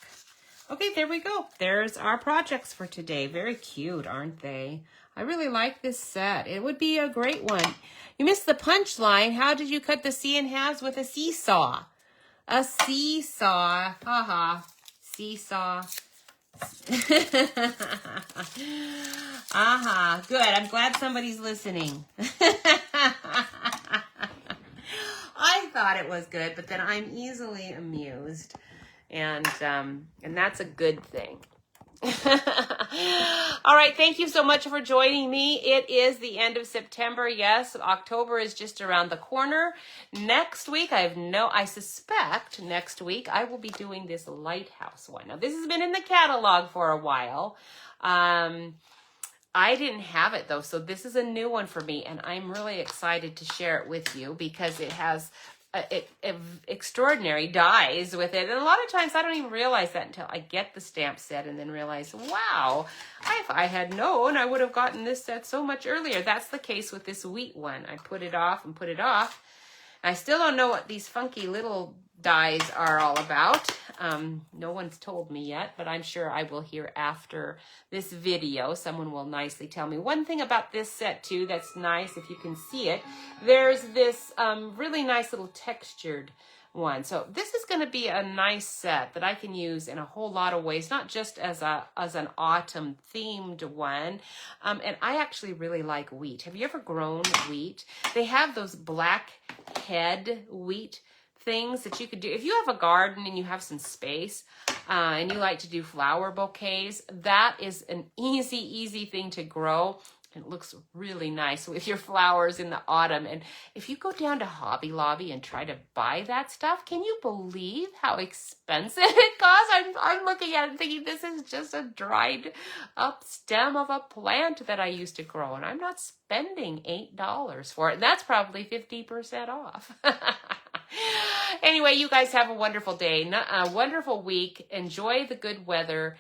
Okay, there we go. There's our projects for today. Very cute, aren't they? I really like this set. It would be a great one. You missed the punchline. How did you cut the C in halves? With a seesaw. A seesaw. Haha. Seesaw. Aha. Good. I'm glad somebody's listening. I thought it was good, but then I'm easily amused. And that's a good thing. All right, thank you so much for joining me. It is the end of September. Yes, October is just around the corner. Next week, I suspect next week I will be doing this lighthouse one. Now, this has been in the catalog for a while. I didn't have it though, so this is a new one for me, and I'm really excited to share it with you because it has extraordinary dies with it. And a lot of times I don't even realize that until I get the stamp set and then realize, wow, if I had known, I would have gotten this set so much earlier. That's the case with this wheat one. I put it off and put it off. I still don't know what these funky little dies are all about. No one's told me yet, but I'm sure I will hear after this video. Someone will nicely tell me. One thing about this set too that's nice, if you can see it, there's this really nice little textured one. So this is going to be a nice set that I can use in a whole lot of ways, not just as an autumn themed one. And I actually really like wheat. Have you ever grown wheat? They have those black head wheat things that you could do. If you have a garden and you have some space and you like to do flower bouquets, that is an easy thing to grow. It looks really nice with your flowers in the autumn. And if you go down to Hobby Lobby and try to buy that stuff, can you believe how expensive it costs? I'm looking at it and thinking this is just a dried up stem of a plant that I used to grow. And I'm not spending $8 for it. And that's probably 50% off. Anyway, you guys have a wonderful day, a wonderful week. Enjoy the good weather.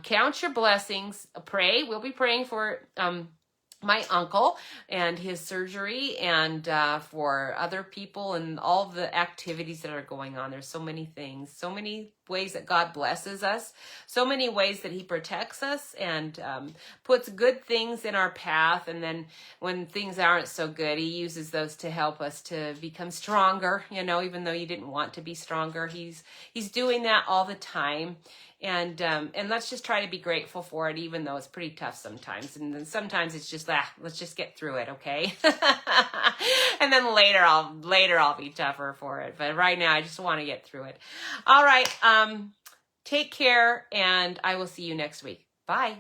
Count your blessings. Pray. We'll be praying for my uncle and his surgery, and for other people and all the activities that are going on. There's so many things, so many ways that God blesses us, so many ways that he protects us and puts good things in our path. And then when things aren't so good, he uses those to help us to become stronger, even though you didn't want to be stronger. He's doing that all the time. And let's just try to be grateful for it, even though it's pretty tough sometimes. And then sometimes it's just, let's just get through it, okay? And then later I'll be tougher for it. But right now I just want to get through it. All right. Take care, and I will see you next week. Bye.